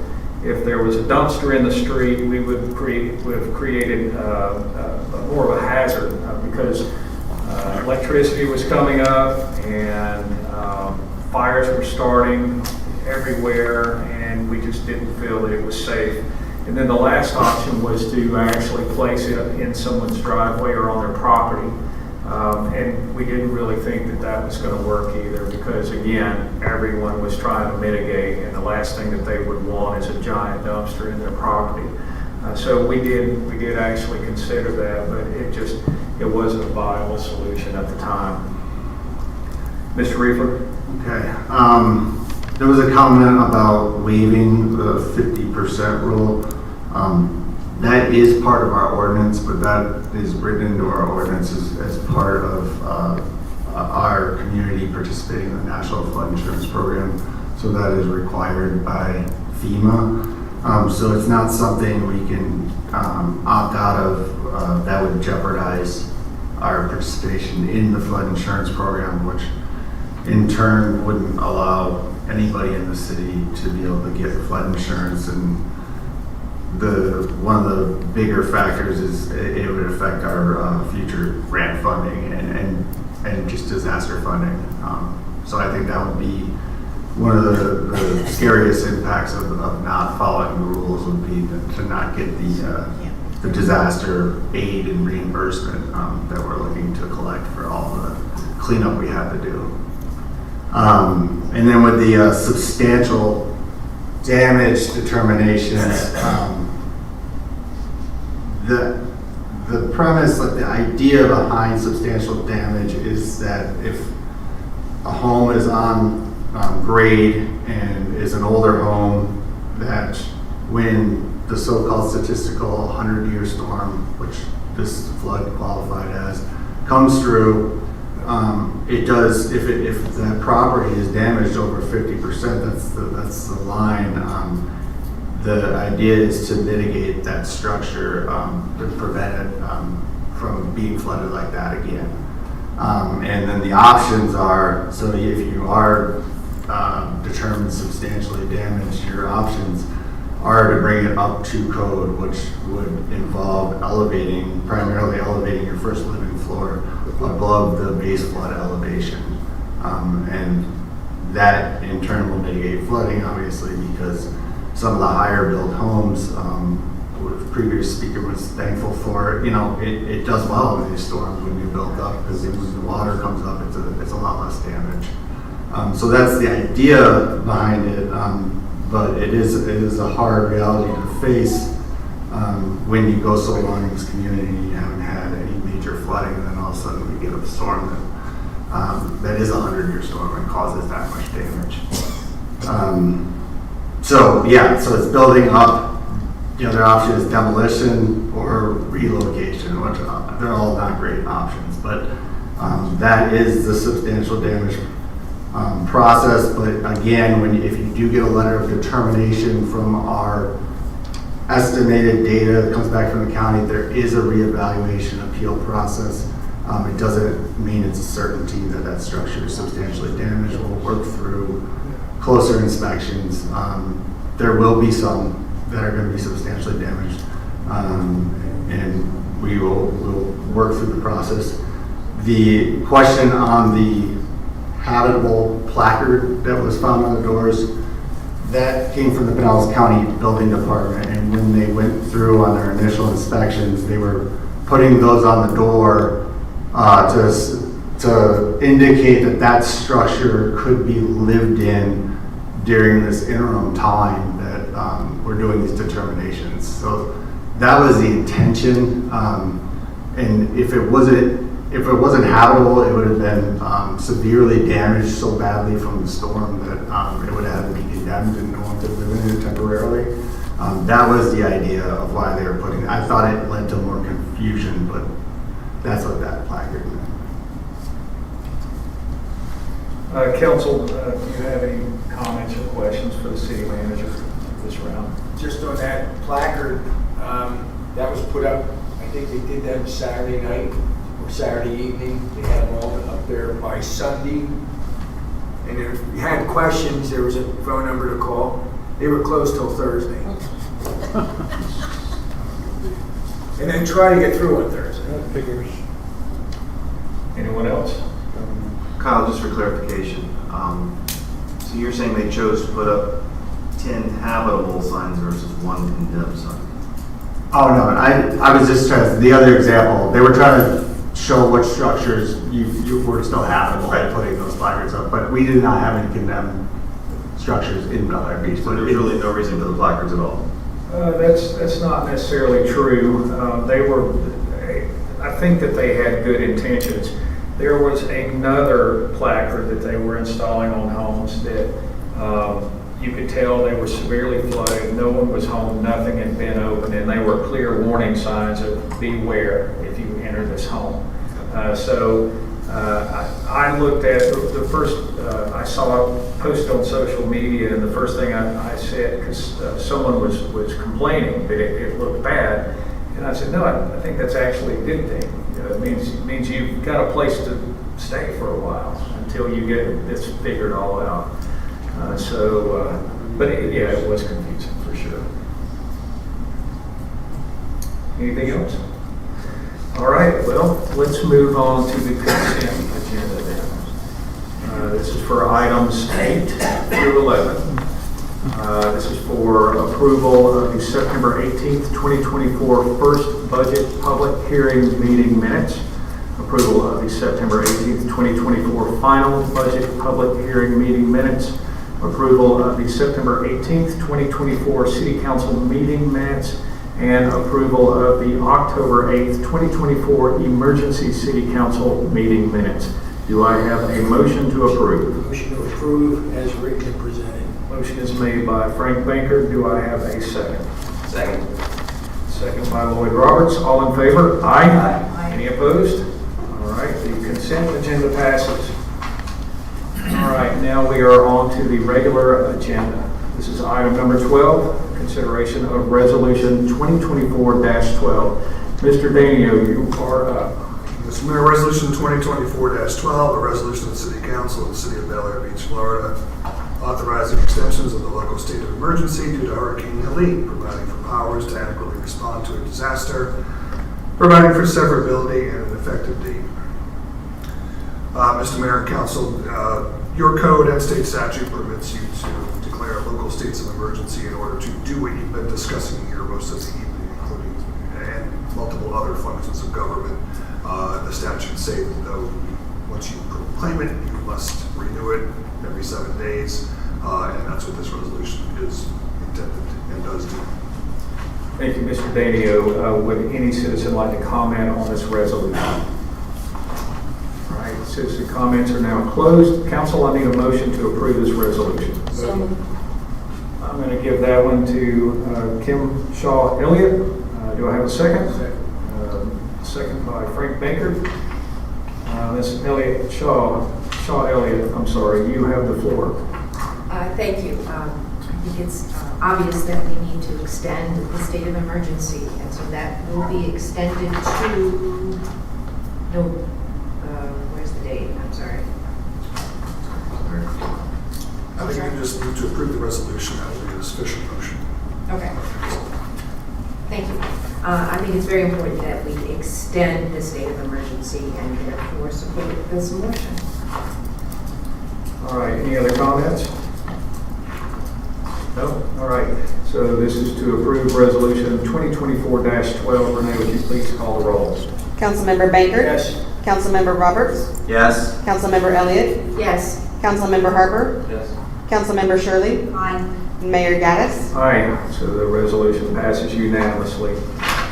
If there was a dumpster in the street, we would have created more of a hazard because electricity was coming up and fires were starting everywhere, and we just didn't feel that it was safe. And then the last option was to actually place it in someone's driveway or on their property. And we didn't really think that that was going to work either because, again, everyone was trying to mitigate, and the last thing that they would want is a giant dumpster in their property. So we did actually consider that, but it wasn't a viable solution at the time. Mr. Reefer? Okay. There was a comment about waiving the 50% rule. That is part of our ordinance, but that is written into our ordinance as part of our community participating in the National Flood Insurance Program. So that is required by FEMA. So it's not something we can opt out of that would jeopardize our participation in the flood insurance program, which in turn wouldn't allow anybody in the city to be able to get flood insurance. And one of the bigger factors is it would affect our future grant funding and just disaster funding. So I think that would be one of the scariest impacts of not following the rules would be to not get the disaster aid and reimbursement that we're looking to collect for all the cleanup we have to do. And then with the substantial damage determinations, the premise, like the idea behind substantial damage is that if a home is on grade and is an older home, that when the so-called statistical 100-year storm, which this flood qualified as, comes through, it does, if that property is damaged over 50%, that's the line. The idea is to mitigate that structure to prevent it from being flooded like that again. And then the options are, so if you are determined substantially damaged, your options are to bring it up to code, which would involve primarily elevating your first living floor above the base flood elevation. And that in turn will mitigate flooding, obviously, because some of the higher built homes, the previous speaker was thankful for, it does well in these storms when you build up, because when the water comes up, it's a lot less damage. So that's the idea behind it, but it is a hard reality to face when you go so long in this community and you haven't had any major flooding, and then all of a sudden we get a storm that is a 100-year storm and causes that much damage. So it's building up. The other option is demolition or relocation, which they're all not great options, but that is the substantial damage process. But again, if you do get a letter of determination from our estimated data that comes back from the county, there is a reevaluation appeal process. It doesn't mean it's a certainty that structure is substantially damaged. We'll work through closer inspections. There will be some that are going to be substantially damaged, and we'll work through the process. The question on the habitable placard that was found on the doors, that came from the Pinellas County Building Department, and when they went through on their initial inspections, they were putting those on the door to indicate that structure could be lived in during this interim time that we're doing these determinations. So that was the intention, and if it wasn't habitable, it would have been severely damaged so badly from the storm that it would have to be condemned and no one could live in it temporarily. That was the idea of why they were putting it. I thought it led to more confusion, but that's what that placard meant. Council, do you have any comments or questions for the city manager this round? Just on that placard, that was put up, I think they did that Saturday night or Saturday evening. They had them all up there by Sunday. And if you had questions, there was a phone number to call. They were closed till Thursday. And then try to get through on Thursday. That figures. Anyone else? Kyle, just for clarification, so you're saying they chose to put up 10 habitable signs versus 1 condemned sign? Oh, no, I was just trying to, the other example, they were trying to show what structures you were still habitable by putting those placards up, but we did not have any condemned structures in Bel Air Beach. So there's really no reason for the placards at all? That's not necessarily true. I think that they had good intentions. There was another placard that they were installing on homes that you could tell they were severely flooded, no one was home, nothing had been opened, and they were clear warning signs of beware if you enter this home. I looked at the first, I saw it posted on social media, and the first thing I said, because someone was complaining that it looked bad, and I said, no, I think that's actually a good thing. It means you've got a place to stay for a while until you get this figured all out. It was confusing for sure. Anything else? All right, well, let's move on to the consent agenda then. This is for items 8 through 11. This is for approval of the September 18th, 2024 first budget public hearing meeting minutes. Approval of the September 18th, 2024 final budget public hearing meeting minutes. Approval of the September 18th, 2024 City Council meeting minutes. And approval of the October 8th, 2024 Emergency City Council meeting minutes. Do I have a motion to approve? Motion to approve as written and presented. Motion is made by Frank Banker. Do I have a second? Second. Second by Lloyd Roberts. All in favor? Aye. Any opposed? All right, the consent agenda passes. All right, now we are on to the regular agenda. This is item number 12, consideration of resolution 2024-12. Mr. Danio, you are up. Mr. Mayor, resolution 2024-12, a resolution of the City Council of the City of Bel Air Beach, Florida, authorizing extensions of the local state of emergency due to Hurricane Helene, providing for powers to adequately respond to a disaster, providing for severability and an effective date. Mr. Mayor and Council, your code and state statute permits you to declare local states of emergency in order to do what you've been discussing here most of the evening, including and multiple other functions of government. The statutes say that though once you proclaim it, you must renew it every 7 days, and that's what this resolution is intended and does do. Thank you, Mr. Danio. Would any citizen like to comment on this resolution? All right, citizen comments are now closed. Council, I need a motion to approve this resolution. So moved. I'm going to give that one to Kim Shaw Elliott. Do I have a second? Second by Frank Baker. Ms. Elliott Shaw Elliott, I'm sorry, you have the floor. Thank you. I think it's obvious that we need to extend the state of emergency, and so that will be extended to, where's the date? I'm sorry. I think you just need to approve the resolution. That will be a sufficient motion. Okay. Thank you. I think it's very important that we extend the state of emergency and therefore support this motion. All right, any other comments? No? All right, so this is to approve resolution 2024-12. Renee, would you please call the roll? Councilmember Baker? Yes. Councilmember Roberts? Yes. Councilmember Elliott? Yes. Councilmember Harper? Yes. Councilmember Shirley? Aye. Mayor Gaddis? Aye, so the resolution passes unanimously.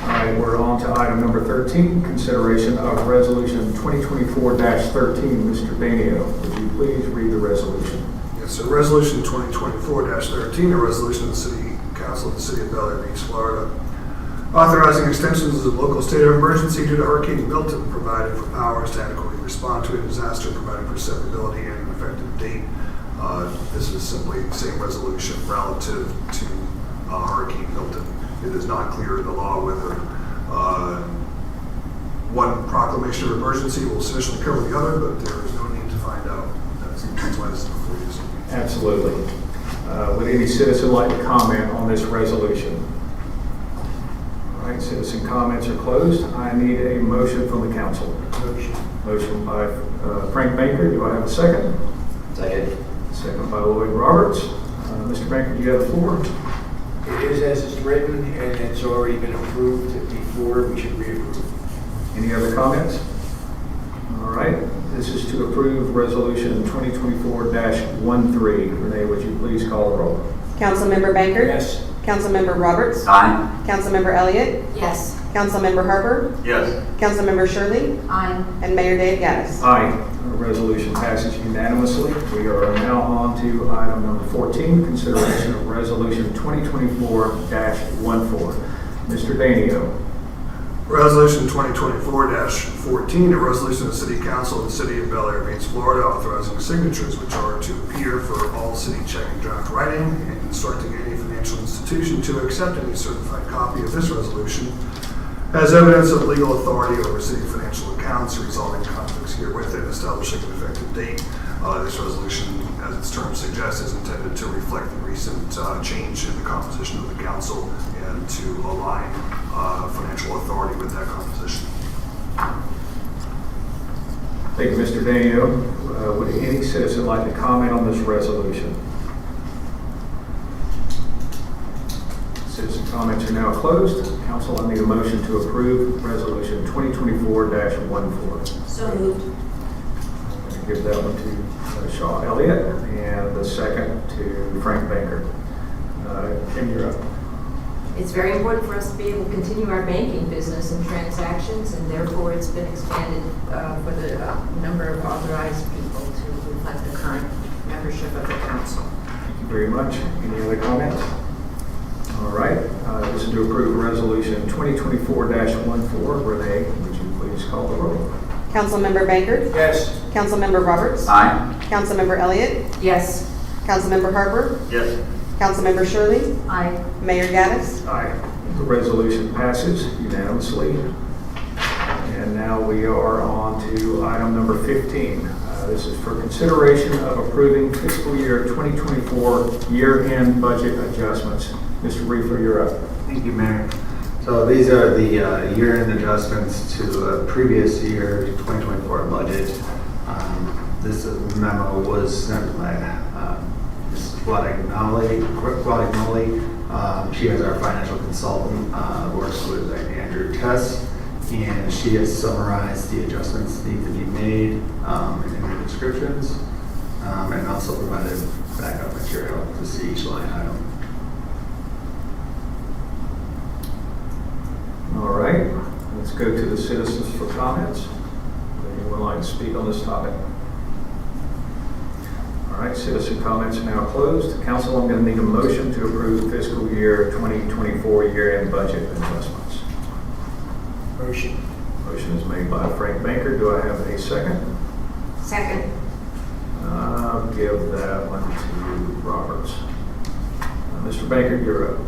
All right, we're on to item number 13, consideration of resolution 2024-13. Mr. Danio, would you please read the resolution? Yes, so resolution 2024-13, a resolution of the City Council of the City of Bel Air Beach, Florida, authorizing extensions of the local state of emergency due to Hurricane Milton, providing for powers to adequately respond to a disaster, providing for severability and an effective date. This is simply the same resolution relative to Hurricane Milton. It is not clear in the law whether one proclamation of emergency will sufficiently cover the other, but there is no need to find out. That's why this is before you. Absolutely. Would any citizen like to comment on this resolution? All right, citizen comments are closed. I need a motion from the council. Motion by Frank Baker. Do I have a second? Second. Second by Lloyd Roberts. Mr. Baker, do you have the floor? It is as it's written, and it's already been approved before. We should reapprove. Any other comments? All right, this is to approve resolution 2024-13. Renee, would you please call the roll? Councilmember Baker? Yes. Councilmember Roberts? Aye. Councilmember Elliott? Yes. Councilmember Harper? Yes. Councilmember Shirley? Aye. And Mayor Dave Gaddis. Aye. The resolution passes unanimously. We are now on to item number 14, consideration of resolution 2024-14. Mr. Danio. Resolution 2024-14, a resolution of the City Council of the City of Bel Air Beach, Florida, authorizing signatures which are to appear for all city check and draft writing and instructing any financial institution to accept any certified copy of this resolution as evidence of legal authority over city financial accounts, resolving conflicts herewith and establishing an effective date. This resolution, as its term suggests, is intended to reflect the recent change in the composition of the council and to align financial authority with that composition. Thank you, Mr. Danio. Would any citizen like to comment on this resolution? Citizen comments are now closed. Council, I need a motion to approve resolution 2024-14. So moved. I'm going to give that one to Shaw Elliott and the second to Frank Baker. Kim, you're up. It's very important for us to be able to continue our banking business and transactions, and therefore it's been expanded for the number of authorized people to reflect the current membership of the council. Thank you very much. Any other comments? All right. This is to approve resolution 2024-14. Renee, would you please call the roll? Councilmember Baker? Yes. Councilmember Roberts? Aye. Councilmember Elliott? Yes. Councilmember Harper? Yes. Councilmember Shirley? Aye. Mayor Gaddis. Aye. The resolution passes unanimously. And now we are on to item number 15. This is for consideration of approving fiscal year 2024 year-end budget adjustments. Mr. Reefer, you're up. Thank you, Mayor. So these are the year-end adjustments to the previous year 2024 budget. This memo was sent by Ms. Guadagnoli. She is our financial consultant, works with Andrew Tess, and she has summarized the adjustments that need to be made in the descriptions, and also provided backup material to see each line item. All right, let's go to the citizens for comments. Would anyone like to speak on this topic? All right, citizen comments are now closed. Council, I'm going to need a motion to approve fiscal year 2024 year-end budget adjustments. Motion. Motion is made by Frank Baker. Do I have a second? Second. I'll give that one to Roberts. Mr. Baker, you're up. I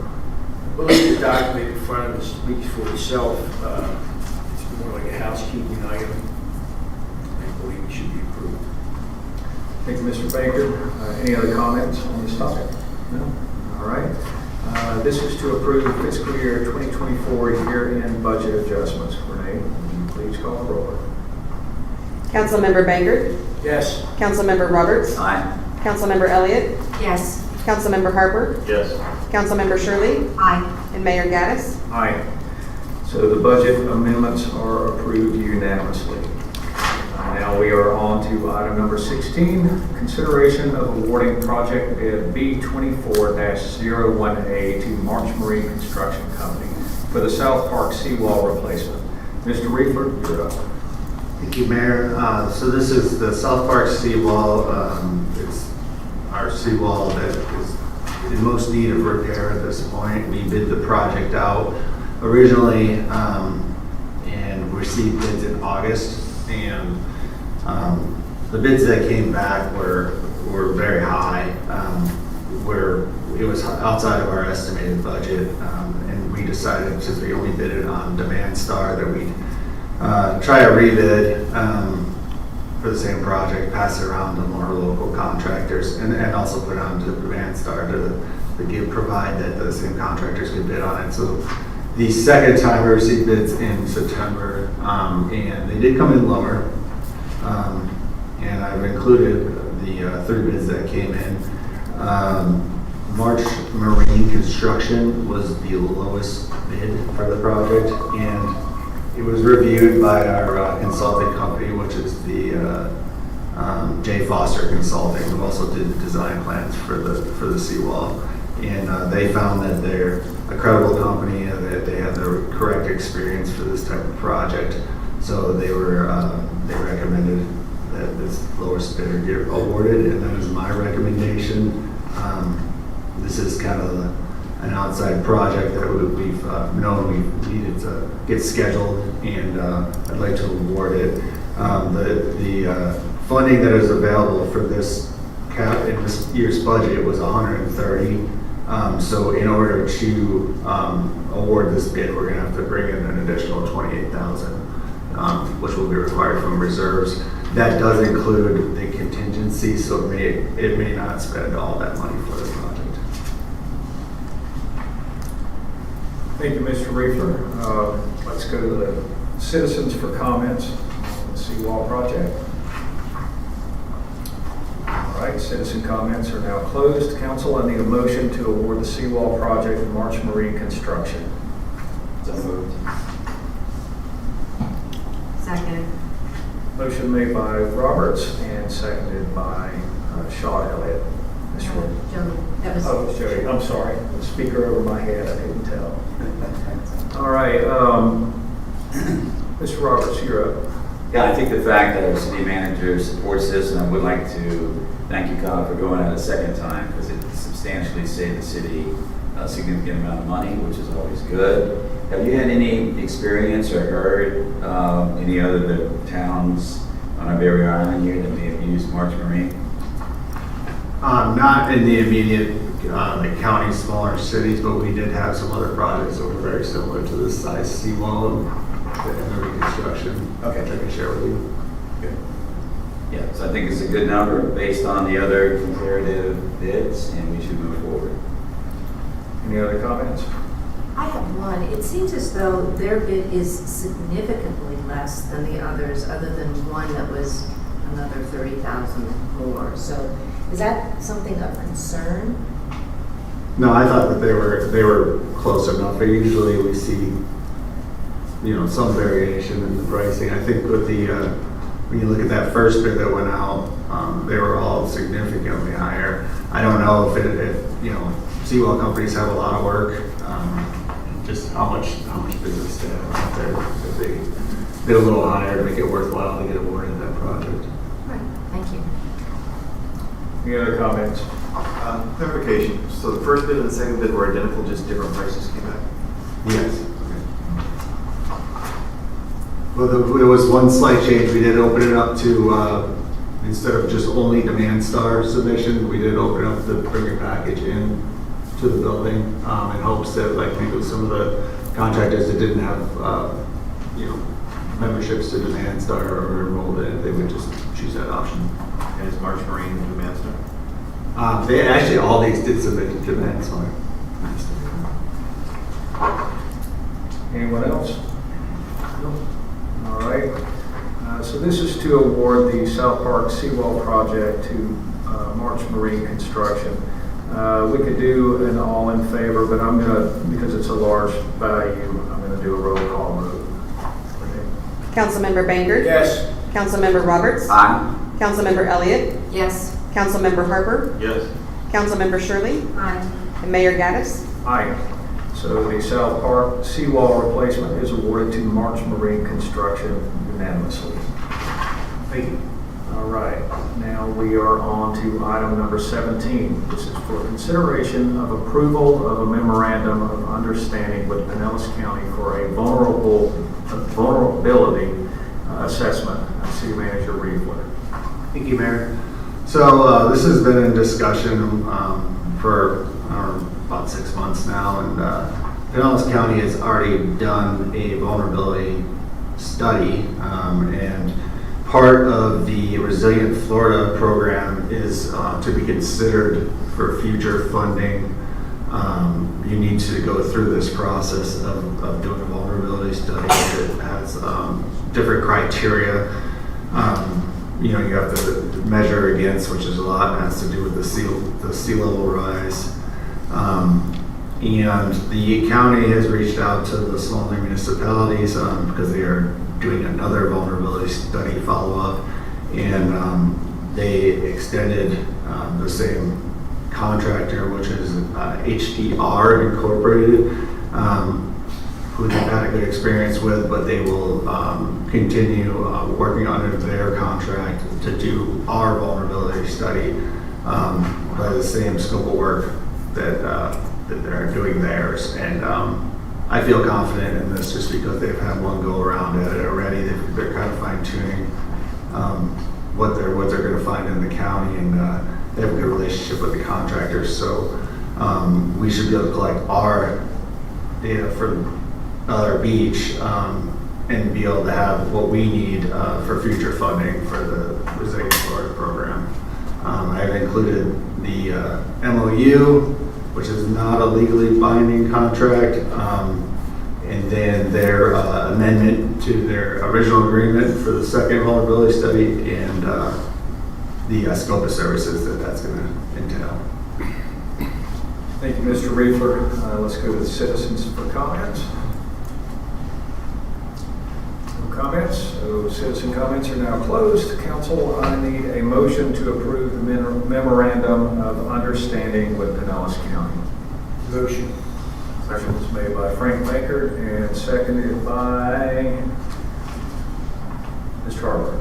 believe the document in front of us speaks for itself. It's more like a housekeeping item. I believe it should be approved. Thank you, Mr. Baker. Any other comments on this topic? No? All right. This is to approve fiscal year 2024 year-end budget adjustments. Renee, would you please call the roll? Councilmember Baker? Yes. Councilmember Roberts? Aye. Councilmember Elliott? Yes. Councilmember Harper? Yes. Councilmember Shirley? Aye. And Mayor Gaddis. Aye. So the budget amendments are approved unanimously. Now we are on to item number 16, consideration of awarding project bid B24-01A to March Marine Construction Company for the South Park seawall replacement. Mr. Reefer, you're up. Thank you, Mayor. So this is the South Park seawall. It's our seawall that is in most need of repair at this point. We bid the project out originally and received bids in August. And the bids that came back were very high, where it was outside of our estimated budget. And we decided, since we only bid it on Demand Star, that we'd try a rebid for for the same project, pass it around to more local contractors, and also put it on to Vanstar to provide that the same contractors could bid on it. So the second time we received bids in September, and they did come in lower. And I've included the 3 bids that came in. March Marine Construction was the lowest bid for the project, and it was reviewed by our consulting company, which is the J. Foster Consulting, who also did the design plans for the seawall. And they found that they're a credible company and that they had the correct experience for this type of project. So they recommended that this lowest bidder get awarded, and that is my recommendation. This is kind of an outside project that we've known we needed to get scheduled, and I'd like to award it. The funding that is available for this in this year's budget was $130. So in order to award this bid, we're going to have to bring in an additional $28,000, which will be required from reserves. That does include the contingency, so it may not spend all that money for the project. Thank you, Mr. Reefer. Let's go to the citizens for comments on the seawall project. All right, citizen comments are now closed. Council, I need a motion to award the seawall project to March Marine Construction. So moved. Second. Motion made by Roberts and seconded by Shaw Elliott. Ms. Short. Jody, that was. Oh, it's Jody. I'm sorry. The speaker over my head. I couldn't tell. All right. Mr. Roberts, you're up. Yeah, I think the fact that our city manager supports this, and I would like to thank you, Kyle, for going out a second time, because it substantially saved the city a significant amount of money, which is always good. Have you had any experience or heard any other towns on our barrier island here that may have used March Marine? Not in the immediate like county, smaller cities, but we did have some other projects that were very similar to this size seawall and the reconstruction. Okay. Which I can share with you. Good. Yeah, so I think it's a good number based on the other comparative bids, and we should move forward. Any other comments? I have one. It seems as though their bid is significantly less than the others, other than one that was another 30,000 more. So is that something of concern? No, I thought that they were close enough. Usually we see, some variation in the pricing. I think with the when you look at that first bid that went out, they were all significantly higher. I don't know if seawall companies have a lot of work, just how much business they have out there. If they bid a little higher to make it worthwhile to get awarded that project. Right. Thank you. Any other comments? Clarification. So the first bid and the second bid were identical, just different prices came back? Yes. Well, there was one slight change. We did open it up to, instead of just only demand star submission, we did open it up to bring your package in to the building in hopes that maybe some of the contractors that didn't have, memberships to demand star or enrolled in it, they would just choose that option. And is March Marine demand star? They actually, all these did submit to demand star. Anyone else? All right. So this is to award the South Park Seawall project to March Marine Construction. We could do an all in favor, but I'm gonna, because it's a large value, I'm gonna do a roll call vote. Councilmember Bangert? Yes. Councilmember Roberts? Aye. Councilmember Elliott? Yes. Councilmember Harper? Yes. Councilmember Shirley? Aye. And Mayor Gaddis? Aye. So the South Park seawall replacement is awarded to March Marine Construction unanimously. Thank you. All right, now we are on to item number 17. This is for consideration of approval of a memorandum of understanding with Pinellas County for a vulnerability assessment. City Manager Riefler. Thank you, Mayor. So this has been in discussion for about 6 months now, and Pinellas County has already done a vulnerability study, and part of the Resilient Florida program is to be considered for future funding. You need to go through this process of doing a vulnerability study that has different criteria. You know, you have to measure against, which is a lot, and has to do with the sea level rise. And the county has reached out to the smaller municipalities because they are doing another vulnerability study follow-up, and they extended the same contractor, which is HDR Incorporated, who they've had a good experience with, but they will continue working under their contract to do our vulnerability study by the same scope of work that they're doing theirs. And I feel confident in this just because they've had one go around at it already. They're kind of fine tuning what they're going to find in the county, and they have a good relationship with the contractors. So we should be able to collect our data for our beach and be able to have what we need for future funding for the Resilient Florida program. I've included the MOU, which is not a legally binding contract, and then their amendment to their original agreement for the second vulnerability study, and the scope of services that's going to entail. Thank you, Mr. Riefler. Let's go to the citizens for comments. No comments, so citizen comments are now closed. Council, I need a motion to approve the memorandum of understanding with Pinellas County. Motion. Motion was made by Frank Baker and seconded by Mr. Harper.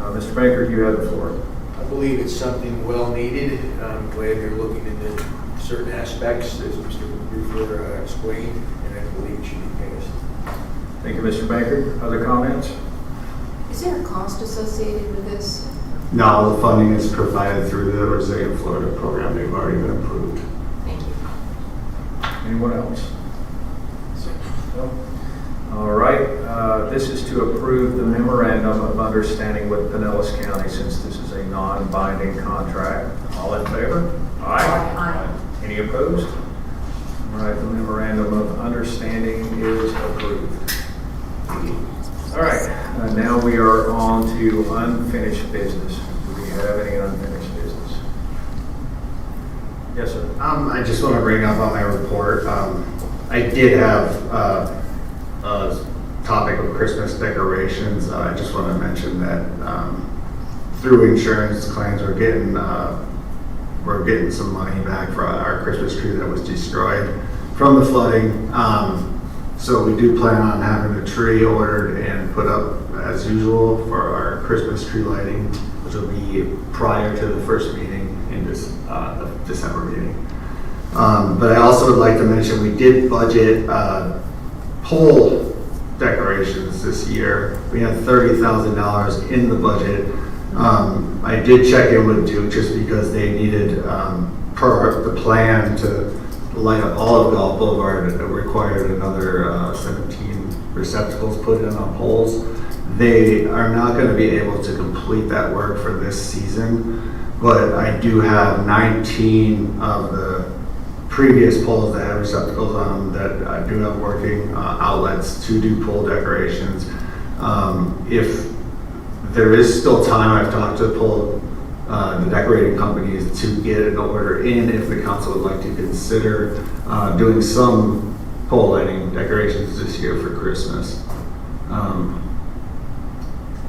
Mr. Baker, you have the floor. I believe it's something well needed. I'm glad you're looking into certain aspects, as Mr. Riefler explained, and I believe it should be passed. Thank you, Mr. Baker. Other comments? Is there a cost associated with this? No, the funding is provided through the Resilient Florida program. They've already been approved. Thank you. Anyone else? No? All right. This is to approve the memorandum of understanding with Pinellas County, since this is a non-binding contract. All in favor? Aye. Aye. Any opposed? All right, the memorandum of understanding is approved. All right, now we are on to unfinished business. Do we have any unfinished business? Yes, sir. I just want to bring up on my report, I did have a topic of Christmas decorations. I just want to mention that through insurance claims, we're getting some money back for our Christmas tree that was destroyed from the flooding. So we do plan on having a tree ordered and put up as usual for our Christmas tree lighting, which will be prior to the first meeting in this December meeting. But I also would like to mention we did budget pole decorations this year. We had $30,000 in the budget. I did check in with Duke just because they needed, per the plan, to light up all of Gulf Boulevard. It required another 17 receptacles put in on poles. They are not going to be able to complete that work for this season, but I do have 19 of the previous poles that have receptacles on them that I do have working outlets to do pole decorations. If there is still time, I've talked to the decorating companies to get an order in if the council would like to consider doing some pole lighting decorations this year for Christmas.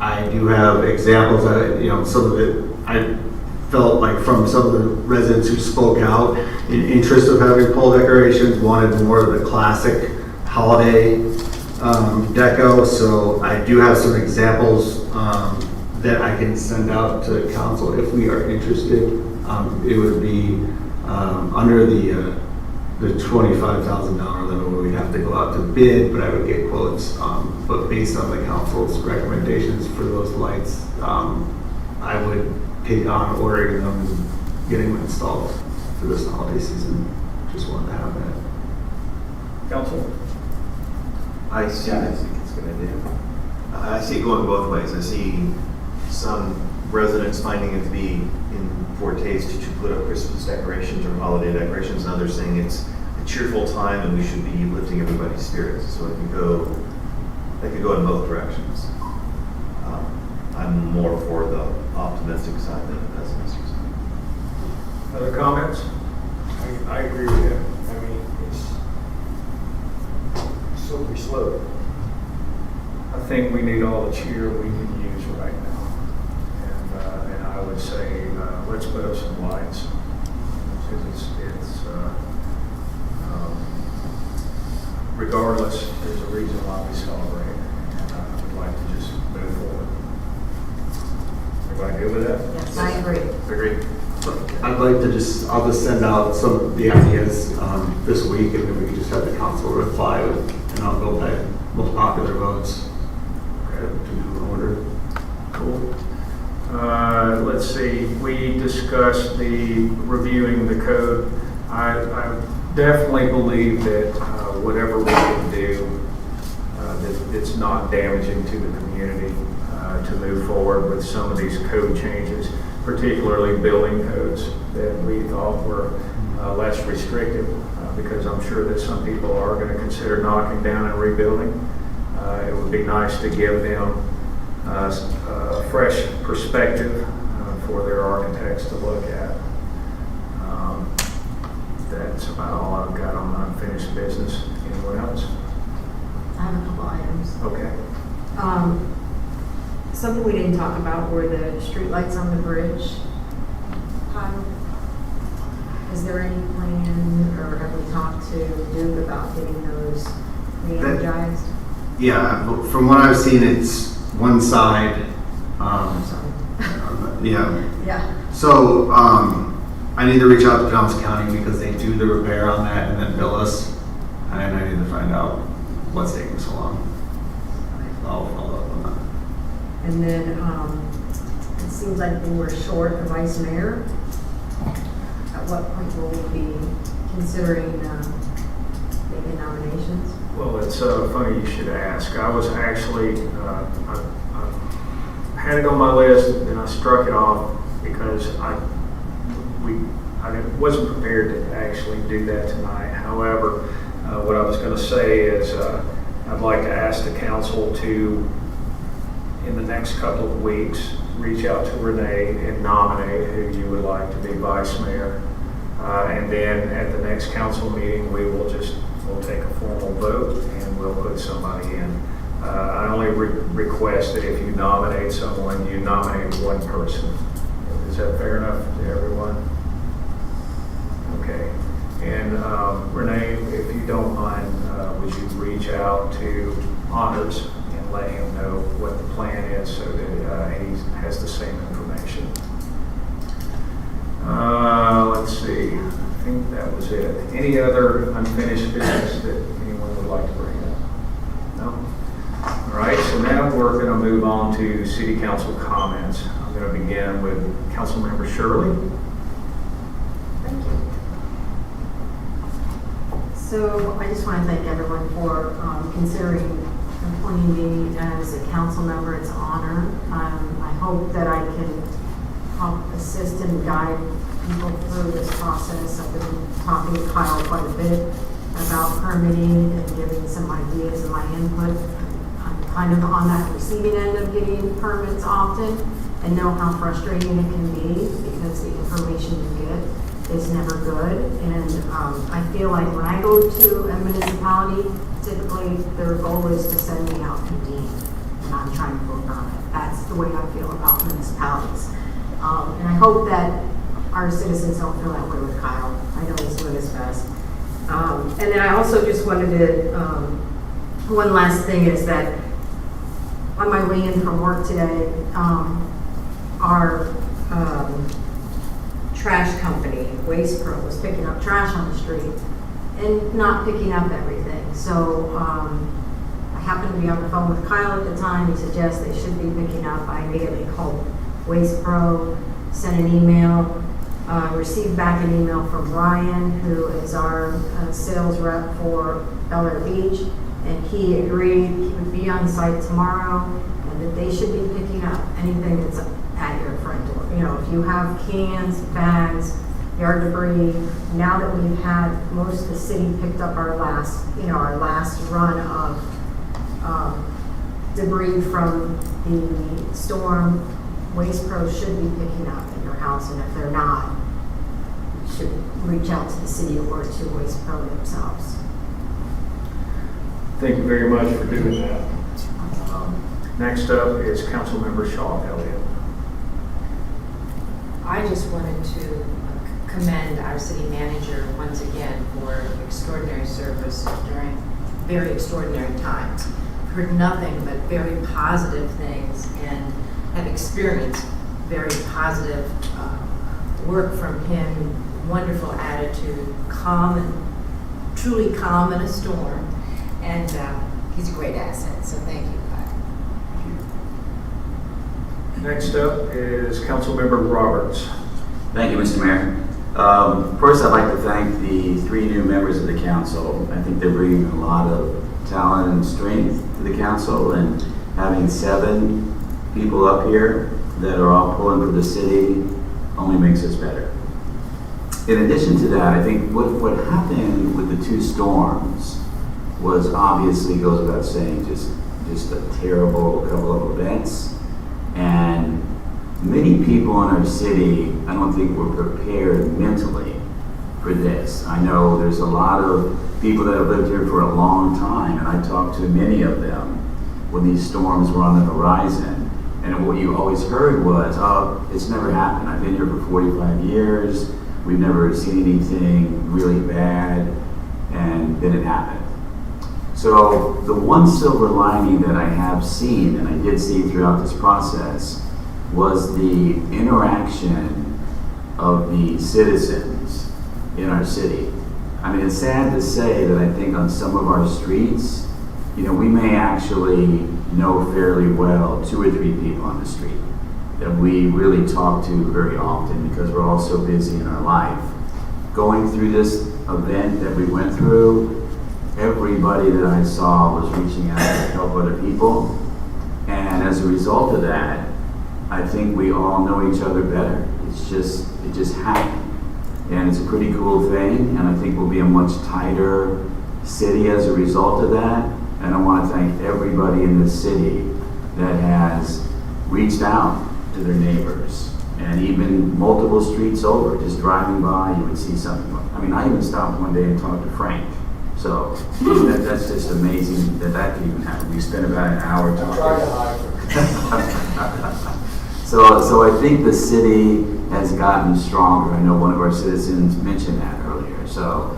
I do have examples that, some of it, I felt like from some of the residents who spoke out in interest of having pole decorations, wanted more of the classic holiday deco. So I do have some examples that I can send out to council if we are interested. It would be under the $25,000 limit where we'd have to go out to bid, but I would get quotes. But based on the council's recommendations for those lights, I would take on ordering them and getting them installed for this holiday season. Just wanted to have that. Council? I think it's a good idea. I see it going both ways. I see some residents finding it to be in poor taste to put up Christmas decorations or holiday decorations, and others saying it's a cheerful time and we should be lifting everybody's spirits. So it could go in both directions. I'm more for the optimistic side than the pessimistic side. Other comments? I agree with him. I mean, it's slippery slope. I think we need all the cheer we can use right now. And I would say, let's put up some lights. Because regardless, there's a reason why we celebrate. And I would like to just move forward. Everybody good with that? Yes, I agree. Agreed. I'd like to I'll just send out some of the ideas this week, and then we can just have the council reply, and I'll go by most popular votes. Okay, to do in order. Cool. Let's see, we discussed the reviewing the code. I definitely believe that whatever we can do that it's not damaging to the community to move forward with some of these code changes, particularly building codes that we thought were less restrictive, because I'm sure that some people are going to consider knocking down and rebuilding. It would be nice to give them a fresh perspective for their architects to look at. That's about all I've got on unfinished business. Anyone else? I have a couple items. Okay. Something we didn't talk about were the streetlights on the bridge pile. Is there any plan, or have we talked to Duke about getting those re-energized? Yeah, from what I've seen, it's one side. Yeah. Yeah. So I need to reach out to Johnson County because they do the repair on that and then bill us, and I need to find out what's taking so long. I'll follow up on that. And then it seems like we were short a vice mayor. At what point will we be considering making nominations? Well, it's funny you should ask. I was actually, I had it on my list and I struck it off because I wasn't prepared to actually do that tonight. However, what I was going to say is I'd like to ask the council to, in the next couple of weeks, reach out to Renee and nominate who you would like to be vice mayor. And then at the next council meeting, we'll take a formal vote and we'll put somebody in. I only request that if you nominate someone, you nominate one person. Is that fair enough to everyone? Okay. And Renee, if you don't mind, would you reach out to Anders and let him know what the plan is so that he has the same information? Let's see. I think that was it. Any other unfinished business that anyone would like to bring up? No? All right, so now we're going to move on to city council comments. I'm going to begin with Councilmember Shirley. Thank you. So I just want to thank everyone for considering appointing me as a council member. It's an honor. I hope that I can help assist and guide people through this process. I've been talking to Kyle quite a bit about permitting and giving some ideas and my input. I'm kind of on that receiving end of getting permits often and know how frustrating it can be because the information you get is never good. And I feel like when I go to a municipality, typically their goal is to send me out to Dean, and I'm trying to work on it. That's the way I feel about municipalities. And I hope that our citizens don't feel that way with Kyle. I know he's doing his best. And then I also just wanted to, one last thing is that on my way in from work today, our trash company, Waste Pro, was picking up trash on the street and not picking up everything. So I happened to be on the phone with Kyle at the time. He suggests they should be picking up. I immediately called Waste Pro, sent an email, received back an email from Ryan, who is our sales rep for Bel Air Beach, and he agreed he would be on site tomorrow, and that they should be picking up anything that's at your front door. You know, if you have cans, bags, yard debris, now that we've had most of the city picked up our last run of debris from the storm, Waste Pro should be picking up at your house, and if they're not, you should reach out to the city or to Waste Pro themselves. Thank you very much for doing that. Next up is Councilmember Shaw Elliott. I just wanted to commend our city manager once again for extraordinary service during very extraordinary times. I've heard nothing but very positive things and have experienced very positive work from him, wonderful attitude, calm and truly calm in a storm, and he's a great asset, so thank you. Next up is Councilmember Roberts. Thank you, Mr. Mayor. First, I'd like to thank the 3 new members of the council. I think they're bringing a lot of talent and strength to the council, and having 7 people up here that are all pulling for the city only makes us better. In addition to that, I think what happened with the 2 storms was obviously, goes without saying, just a terrible couple of events. And many people in our city, I don't think were prepared mentally for this. I know there's a lot of people that have lived here for a long time, and I talked to many of them when these storms were on the horizon. And what you always heard was, oh, it's never happened. I've been here for 45 years. We've never seen anything really bad. And then it happened. So the one silver lining that I have seen, and I did see throughout this process, was the interaction of the citizens in our city. I mean, it's sad to say that I think on some of our streets, you know, we may actually know fairly well 2 or 3 people on the street that we really talk to very often because we're all so busy in our life. Going through this event that we went through, everybody that I saw was reaching out to help other people. And as a result of that, I think we all know each other better. It just happened. And it's a pretty cool thing, and I think we'll be a much tighter city as a result of that. And I want to thank everybody in this city that has reached out to their neighbors. And even multiple streets over, just driving by, you would see something. I mean, I even stopped one day and talked to Frank. So that's just amazing that could even happen. We spent about an hour talking. So I think the city has gotten stronger. I know one of our citizens mentioned that earlier. So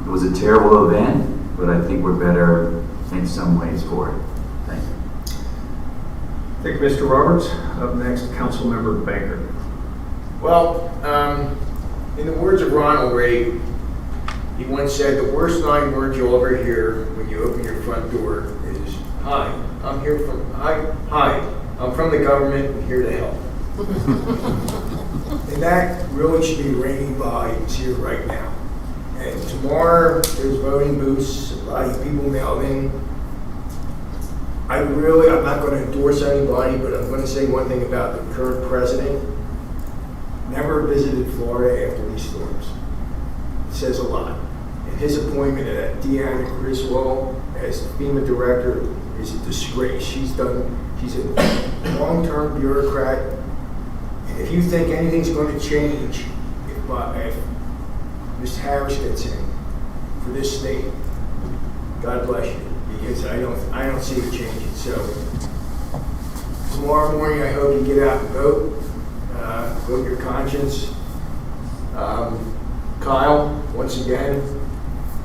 it was a terrible event, but I think we're better in some ways for it. Thank you. Thank you, Mr. Roberts. Up next, Councilmember Baker. Well, in the words of Ronald Reagan, he once said, the worst 9 words you'll ever hear when you open your front door is, hi, I'm from the government and here to help. And that really should be ringing volumes here right now. And tomorrow, there's voting booths, a lot of people mail in. I'm not going to endorse anybody, but I'm going to say one thing about the current president. Never visited Florida after these storms. It says a lot. And his appointment at Deanna Griswold as FEMA director is a disgrace. She's a long-term bureaucrat. And if you think anything's going to change if Ms. Harris gets in for this state, God bless you, because I don't see it changing. So tomorrow morning, I hope you get out and vote. Vote your conscience. Kyle, once again,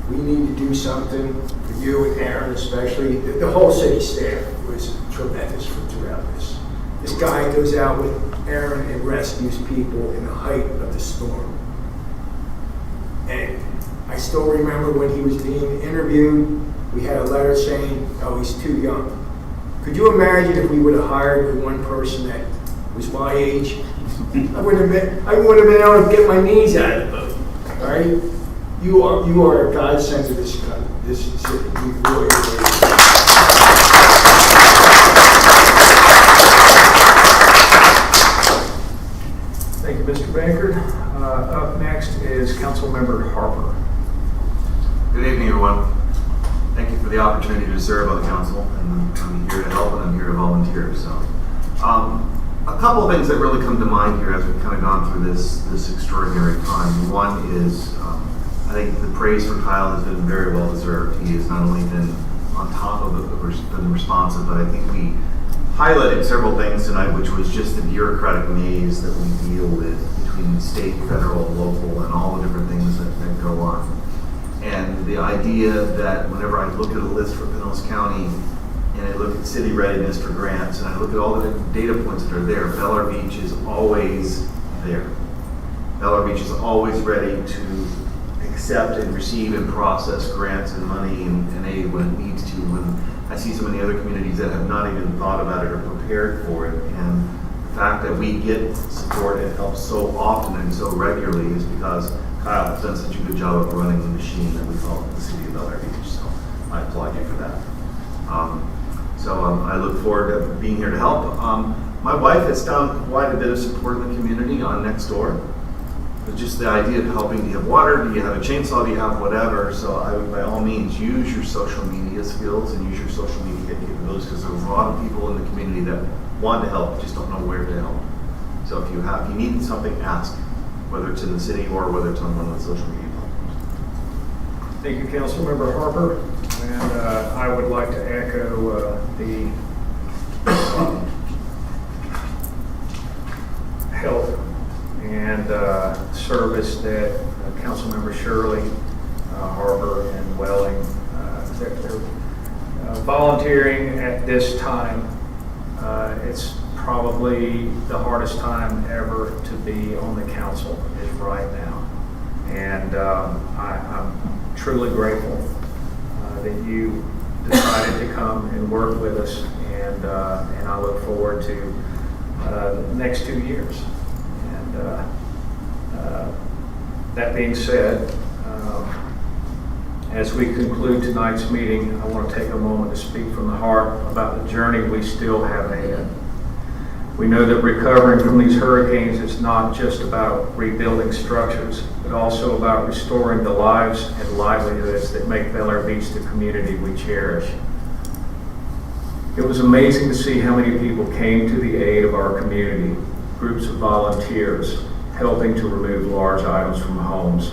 we need to do something for you and Aaron, especially. The whole city staff was tremendous throughout this. This guy goes out with Aaron and rescues people in the height of the storm. And I still remember when he was being interviewed, we had a letter saying, oh, he's too young. Could you imagine if we would have hired the one person that was my age? I wouldn't have been able to get my knees out of the boat. All right? You are a godsend to this country. This is, we really, Thank you, Mr. Baker. Up next is Councilmember Harper. Good evening, everyone. Thank you for the opportunity to serve on the council, and I'm here to help and I'm here to volunteer. So, a couple of things that really come to mind here as we've kind of gone through this extraordinary time. One is, I think the praise for Kyle has been very well deserved. He has not only been on top of it, been responsive, but I think we highlighted several things tonight, which was just the bureaucratic maze that we deal with between state, federal, local, and all the different things that go on. And the idea that whenever I look at a list for Pinellas County and I look at city readiness for grants and I look at all the different data points that are there, Bel Air Beach is always there. Bel Air Beach is always ready to accept and receive and process grants and money and aid when it needs to. When I see so many other communities that have not even thought about it or prepared for it. And the fact that we get support and help so often and so regularly is because Kyle has done such a good job of running the machine that we call the city of Bel Air Beach. So I applaud you for that. I look forward to being here to help. My wife has found quite a bit of support in the community on Nextdoor. But just the idea of helping, do you have water, do you have a chainsaw, do you have whatever? So I would by all means use your social media skills and use your social media capabilities, because there's a lot of people in the community that want to help, just don't know where to help. So if you need something, ask, whether it's in the city or whether it's on one of the social media platforms. Thank you, Councilmember Harper. And I would like to echo the help and service that Councilmember Shirley, Harper, and Welling, that they're volunteering at this time. It's probably the hardest time ever to be on the council is right now. And I'm truly grateful that you decided to come and work with us, and I look forward to the next 2 years. And that being said, as we conclude tonight's meeting, I want to take a moment to speak from the heart about the journey we still have ahead. We know that recovering from these hurricanes is not just about rebuilding structures, but also about restoring the lives and livelihoods that make Bel Air Beach the community we cherish. It was amazing to see how many people came to the aid of our community, groups of volunteers helping to remove large items from homes,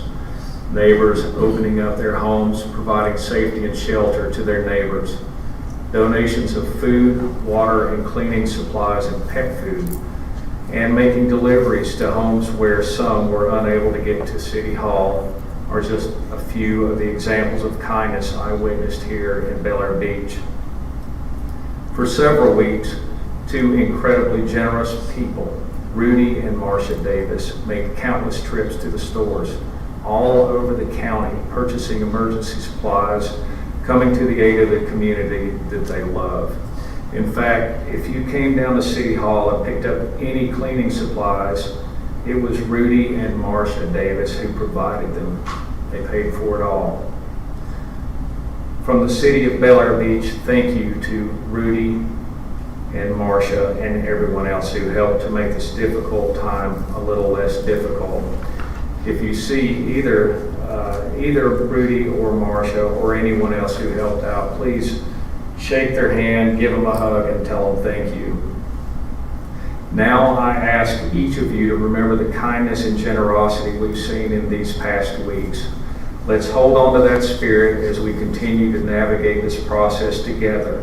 neighbors opening up their homes, providing safety and shelter to their neighbors, donations of food, water, and cleaning supplies and pet food, and making deliveries to homes where some were unable to get to City Hall are just a few of the examples of kindness I witnessed here in Bel Air Beach. For several weeks, two incredibly generous people, Rudy and Marcia Davis, made countless trips to the stores all over the county, purchasing emergency supplies, coming to the aid of the community that they love. In fact, if you came down to City Hall and picked up any cleaning supplies, it was Rudy and Marcia Davis who provided them. They paid for it all. From the city of Bel Air Beach, thank you to Rudy and Marcia and everyone else who helped to make this difficult time a little less difficult. If you see either Rudy or Marcia or anyone else who helped out, please shake their hand, give them a hug, and tell them thank you. Now I ask each of you to remember the kindness and generosity we've seen in these past weeks. Let's hold on to that spirit as we continue to navigate this process together.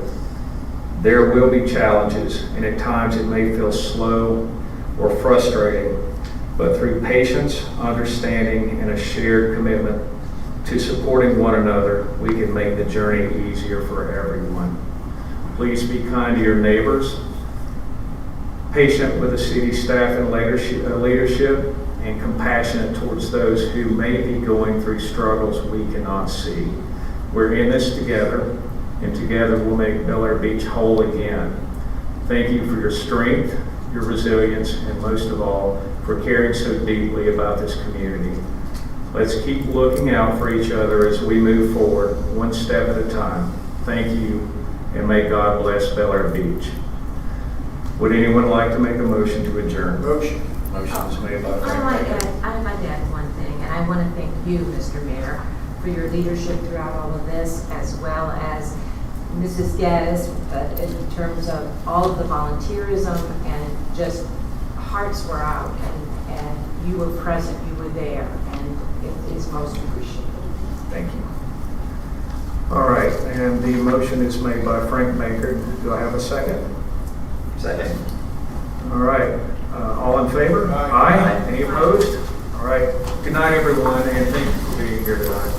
There will be challenges, and at times it may feel slow or frustrating, but through patience, understanding, and a shared commitment to supporting one another, we can make the journey easier for everyone. Please be kind to your neighbors, patient with the city staff and leadership, and compassionate towards those who may be going through struggles we cannot see. We're in this together, and together we'll make Bel Air Beach whole again. Thank you for your strength, your resilience, and most of all, for caring so deeply about this community. Let's keep looking out for each other as we move forward, one step at a time. Thank you, and may God bless Bel Air Beach. Would anyone like to make a motion to adjourn? Motion. Motion is made by I'd Frank like Baker. to add one thing, and I want to thank you, Mr. Mayor, for your leadership throughout all of this, as well as Mrs. Gaddis, in terms of all of the volunteerism and just hearts were out, and you were present, you were there, and it is most appreciated. Thank you. All right, and the motion is made by Frank Baker. Do I have a second? Second. All right, all in favor? Aye. Any opposed? All right, good night, everyone, and thank you for being here tonight.